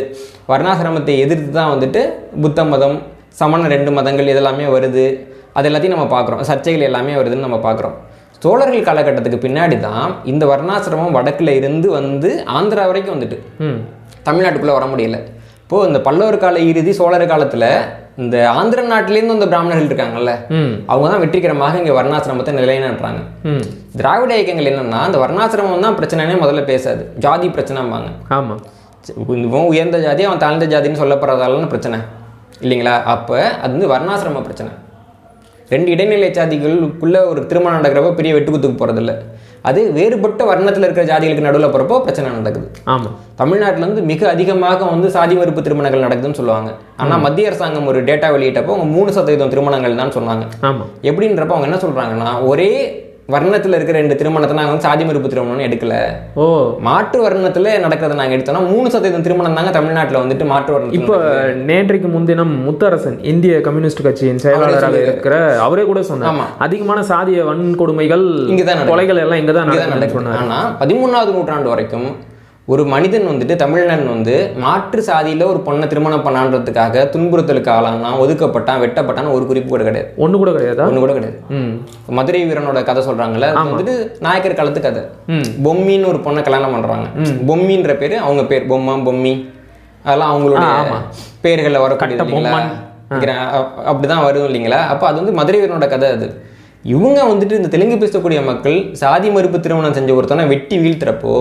வர்ணாசிரமத்தை எதிர்த்து தான் வந்துட்டு புத்த மதம், சமண 2 மதங்கள் இதெல்லாமே வருது. அது எல்லாத்தையும் நம்ம பார்க்குறோம். சர்ச்சைகள் எல்லாமே வருதுன்னு நம்ம பார்க்குறோம். சோழர்கள் காலகட்டத்துக்கு பின்னாடி தான் இந்த வர்ணாசிரமம் வடக்கில் இருந்து வந்து ஆந்திரா வரைக்கும் வந்துட்டு தமிழ்நாட்டுக்குள்ளே வர முடியல. இப்போது இந்த பல்லவர் கால இறுதி சோழர் காலத்தில் இந்த ஆந்திர நாட்டிலேருந்து அந்த பிராமணர்கள் இருக்காங்கல்ல, அவங்க தான் வெற்றிகரமாக இங்கே வர்ணாசிரமத்தை நிலைநாட்டுறாங்க. திராவிட இயக்கங்கள் என்னன்னா அந்த வர்ணாசிரமம் தான் பிரச்சனைனே முதல்ல பேசாது, ஜாதி பிரச்சனைம்பாங்க. ஆமாம், இவன் உயர்ந்த ஜாதி அவன் தாழ்ந்த ஜாதின்னு சொல்லப்படுறதாலன்னு பிரச்சனை இல்லைங்களா? அப்போ அது வந்து வர்ணாசிரம பிரச்சனை. 2 இடைநிலை ஜாதிகளுக்குள்ளே ஒரு திருமணம் நடக்கிறப்போ பெரிய வெட்டுக்குத்துக்கு போகிறதில்ல. அது வேறுபட்ட வர்ணத்தில் இருக்கிற ஜாதிகளுக்கு நடுவில் போகிறப்போ பிரச்சனை நடக்குது. ஆமாம், தமிழ்நாட்டில் வந்து மிக அதிகமாக வந்து சாதி மறுப்பு திருமணங்கள் நடக்குதுன்னு சொல்லுவாங்க. ஆனால் மத்திய அரசாங்கம் ஒரு டேட்டா வெளியிட்டப்போ அவங்க 3% திருமணங்கள் தான் சொன்னாங்க. ஆமாம், எப்படின்றப்ப அவங்க என்ன சொல்கிறாங்கன்னா ஒரே வர்ணத்தில் இருக்கிற 2 திருமணத்தை நாங்கள் வந்து சாதி மறுப்பு திருமணம்னு எடுக்கல, மாற்று வர்ணத்தில் நடக்கிறத நாங்கள் எடுத்தோம்னா 3% திருமணம் தாங்க தமிழ்நாட்டில் வந்துட்டு மாற்று வர்ணம். இப்போ நேற்றைக்கு முன்தினம் முத்தரசன் இந்திய கம்யூனிஸ்ட் கட்சியின் செயலாளராக இருக்கிற அவரே கூட சொன்னார், அதிகமான சாதிய வன்கொடுமைகள் இங்கதான், கொலைகள் எல்லாம் இங்கே தான் நடக்குது. ஆனால் 13ஆவது நூற்றாண்டு வரைக்கும் ஒரு மனிதன் வந்துட்டு தமிழன் வந்து மாற்று சாதியில் ஒரு பொண்ணை திருமணம் பண்ணான்றதுக்காக துன்புறுத்தலுக்கு ஆளானான், ஒதுக்கப்பட்டான், வெட்டப்பட்டான்னு ஒரு குறிப்பு கூட கிடையாது. ஒன்று கூட கிடையாது. மதுரை வீரனோட கதை சொல்றாங்கல்ல, அது வந்துட்டு நாயக்கர் காலத்து கதை. பொம்மின்னு ஒரு பொண்ணை கல்யாணம் பண்றாங்க. பொம்மின்ற பேரு அவங்க பேர், பொம்மா பொம்மி அதெல்லாம் அவங்களோட பேர்களில் வரக்கூடிய அப்படிதான் வரும் இல்லைங்களா? அப்போ அது வந்து மதுரை வீரனோட கதை. அது இவங்க வந்துட்டு இந்த தெலுங்கு பேசக்கூடிய மக்கள் சாதி மறுப்பு திருமணம் செஞ்ச ஒருத்தனை வெட்டி வீழ்த்துறப்போ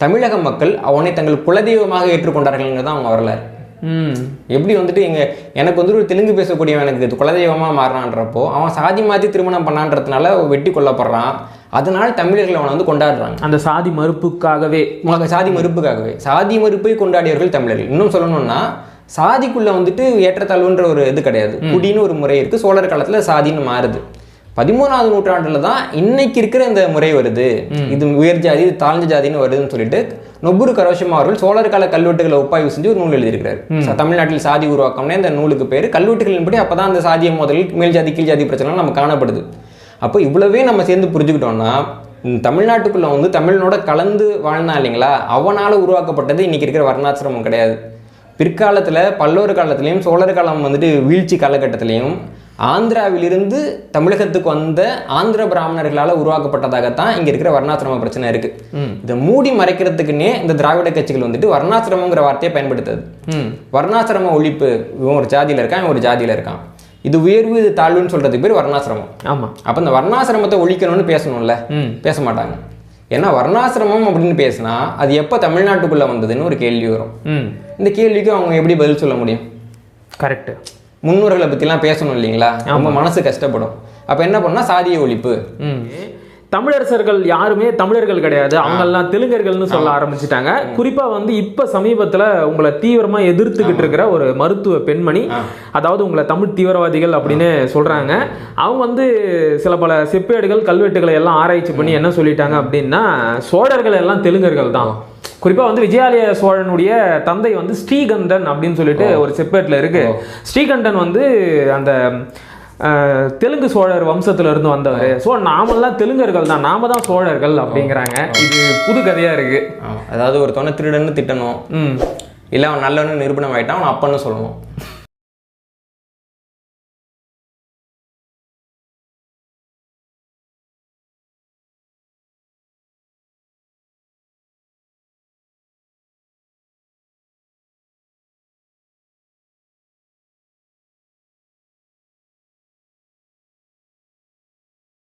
தமிழக மக்கள் அவனை தங்கள் குலதெய்வமாக ஏற்றுக்கொண்டார்கள் தான் அவங்க வரலாறு. எப்படி வந்துட்டு எனக்கு வந்துட்டு ஒரு தெலுங்கு பேசக்கூடியவன் எனக்கு குலதெய்வமாக மாறினான்றப்போ அவன் சாதி மாற்றி திருமணம் பண்ணான்றதுனால வெட்டி கொல்லப்படுறான். அதனால தமிழர்கள் அவனை வந்து கொண்டாடுறாங்க. அந்த சாதி மறுப்புக்காகவே சாதி மறுப்பை கொண்டாடியவர்கள் தமிழர்கள். இன்னும் சொல்லணும்னா சாதிக்குள்ள வந்துட்டு ஏற்றத்தாழ்வுன்ற ஒரு இது கிடையாது, குடின்னு ஒரு முறை இருக்குது. சோழர் காலத்தில் சாதின்னு மாறுது. 13வது நூற்றாண்டுல தான் இன்னைக்கு இருக்கிற இந்த முறை வருது. இது உயர் ஜாதி, இது தாழ்ந்த ஜாதின்னு வருதுன்னு சொல்லிட்டு நொபுரு கரோஷிமா அவர்கள் சோழர் கால கல்வெட்டுகளை ஒப்பாய்வு செஞ்சு ஒரு நூல் எழுதியிருக்கிறாரு. தமிழ்நாட்டில் சாதி உருவாக்கம்னே இந்த நூலுக்கு பேர். கல்வெட்டுகளின்படி அப்பதான் அந்த சாதிய முதலில் மேல் ஜாதி கீழ் ஜாதி பிரச்சனை நம்ம காணப்படுது. அப்போ இவ்வளவே நம்ம சேர்ந்து புரிஞ்சுக்கிட்டோம்னா தமிழ்நாட்டுக்குள்ள வந்து தமிழனோட கலந்து வாழ்ந்தா இல்லைங்களா, அவனால உருவாக்கப்பட்டது இன்னைக்கு இருக்கிற வர்ணாசிரமம் கிடையாது. பிற்காலத்துல பல்லவர் காலத்திலையும் சோழர் காலம் வந்துட்டு வீழ்ச்சி காலகட்டத்திலையும் ஆந்திராவிலிருந்து தமிழகத்துக்கு வந்த ஆந்திர பிராமணர்களால் உருவாக்கப்பட்டதாகத்தான் இங்க இருக்கிற வர்ணாசிரம பிரச்சனை இருக்கு. இதை மூடி மறைக்கிறதுக்குன்னே இந்த திராவிட கட்சிகள் வந்துட்டு வர்ணாசிரமங்கிற வார்த்தையை பயன்படுத்துது. வர்ணாசிரம ஒழிப்பு, இவன் ஒரு ஜாதியில இருக்கான், இவன் ஒரு ஜாதியில இருக்கான், இது உயர்வு இது தாழ்வுன்னு சொல்றதுக்கு பேர் வர்ணாசிரமம். ஆமா. அப்ப இந்த வர்ணாசிரமத்தை ஒழிக்கணும்னு பேசணும்ல, பேச மாட்டாங்க. ஏன்னா வர்ணாசிரமம் அப்படின்னு பேசினா அது எப்ப தமிழ்நாட்டுக்குள்ள வந்ததுன்னு ஒரு கேள்வி வரும். இந்த கேள்விக்கு அவங்க எப்படி பதில் சொல்ல முடியும்? கரெக்ட். முன்னோர்களை பத்திலாம் பேசணும் இல்லைங்களா, ரொம்ப மனசு கஷ்டப்படும். அப்ப என்ன பண்ணா சாதிய ஒழிப்பு. தமிழரசர்கள் யாருமே தமிழர்கள் கிடையாது, அவங்கெல்லாம் தெலுங்கர்கள்னு சொல்ல ஆரம்பிச்சுட்டாங்க. குறிப்பா வந்து இப்ப சமீபத்துல உங்களை தீவிரமா எதிர்த்துக்கிட்டு இருக்கிற ஒரு மருத்துவ பெண்மணி, அதாவது உங்களை தமிழ் தீவிரவாதிகள் அப்படின்னு சொல்றாங்க. அவங்க வந்து சில பல செப்பேடுகள் கல்வெட்டுகளை எல்லாம் ஆராய்ச்சி பண்ணி என்ன சொல்லிட்டாங்க அப்படின்னா, சோழர்கள் எல்லாம் தெலுங்கர்கள் தான். குறிப்பா வந்து விஜயாலய சோழனுடைய தந்தை வந்து ஸ்ரீகண்டன் அப்படின்னு சொல்லிட்டு ஒரு செப்பேட்ல இருக்கு. ஸ்ரீகண்டன் வந்து அந்த தெலுங்கு சோழர் வம்சத்துல இருந்து வந்தவர். ஸோ நாமெல்லாம் தெலுங்கர்கள் தான், நாம தான் சோழர்கள் அப்படிங்கிறாங்க. இது புது கதையா இருக்கு. அதாவது ஒருத்தவனை திருடன்னு திட்டணும், இல்லை அவன் நல்லவன்னு நிரூபணம் ஆயிட்டான், அவன் அப்பன்னு சொல்லணும்.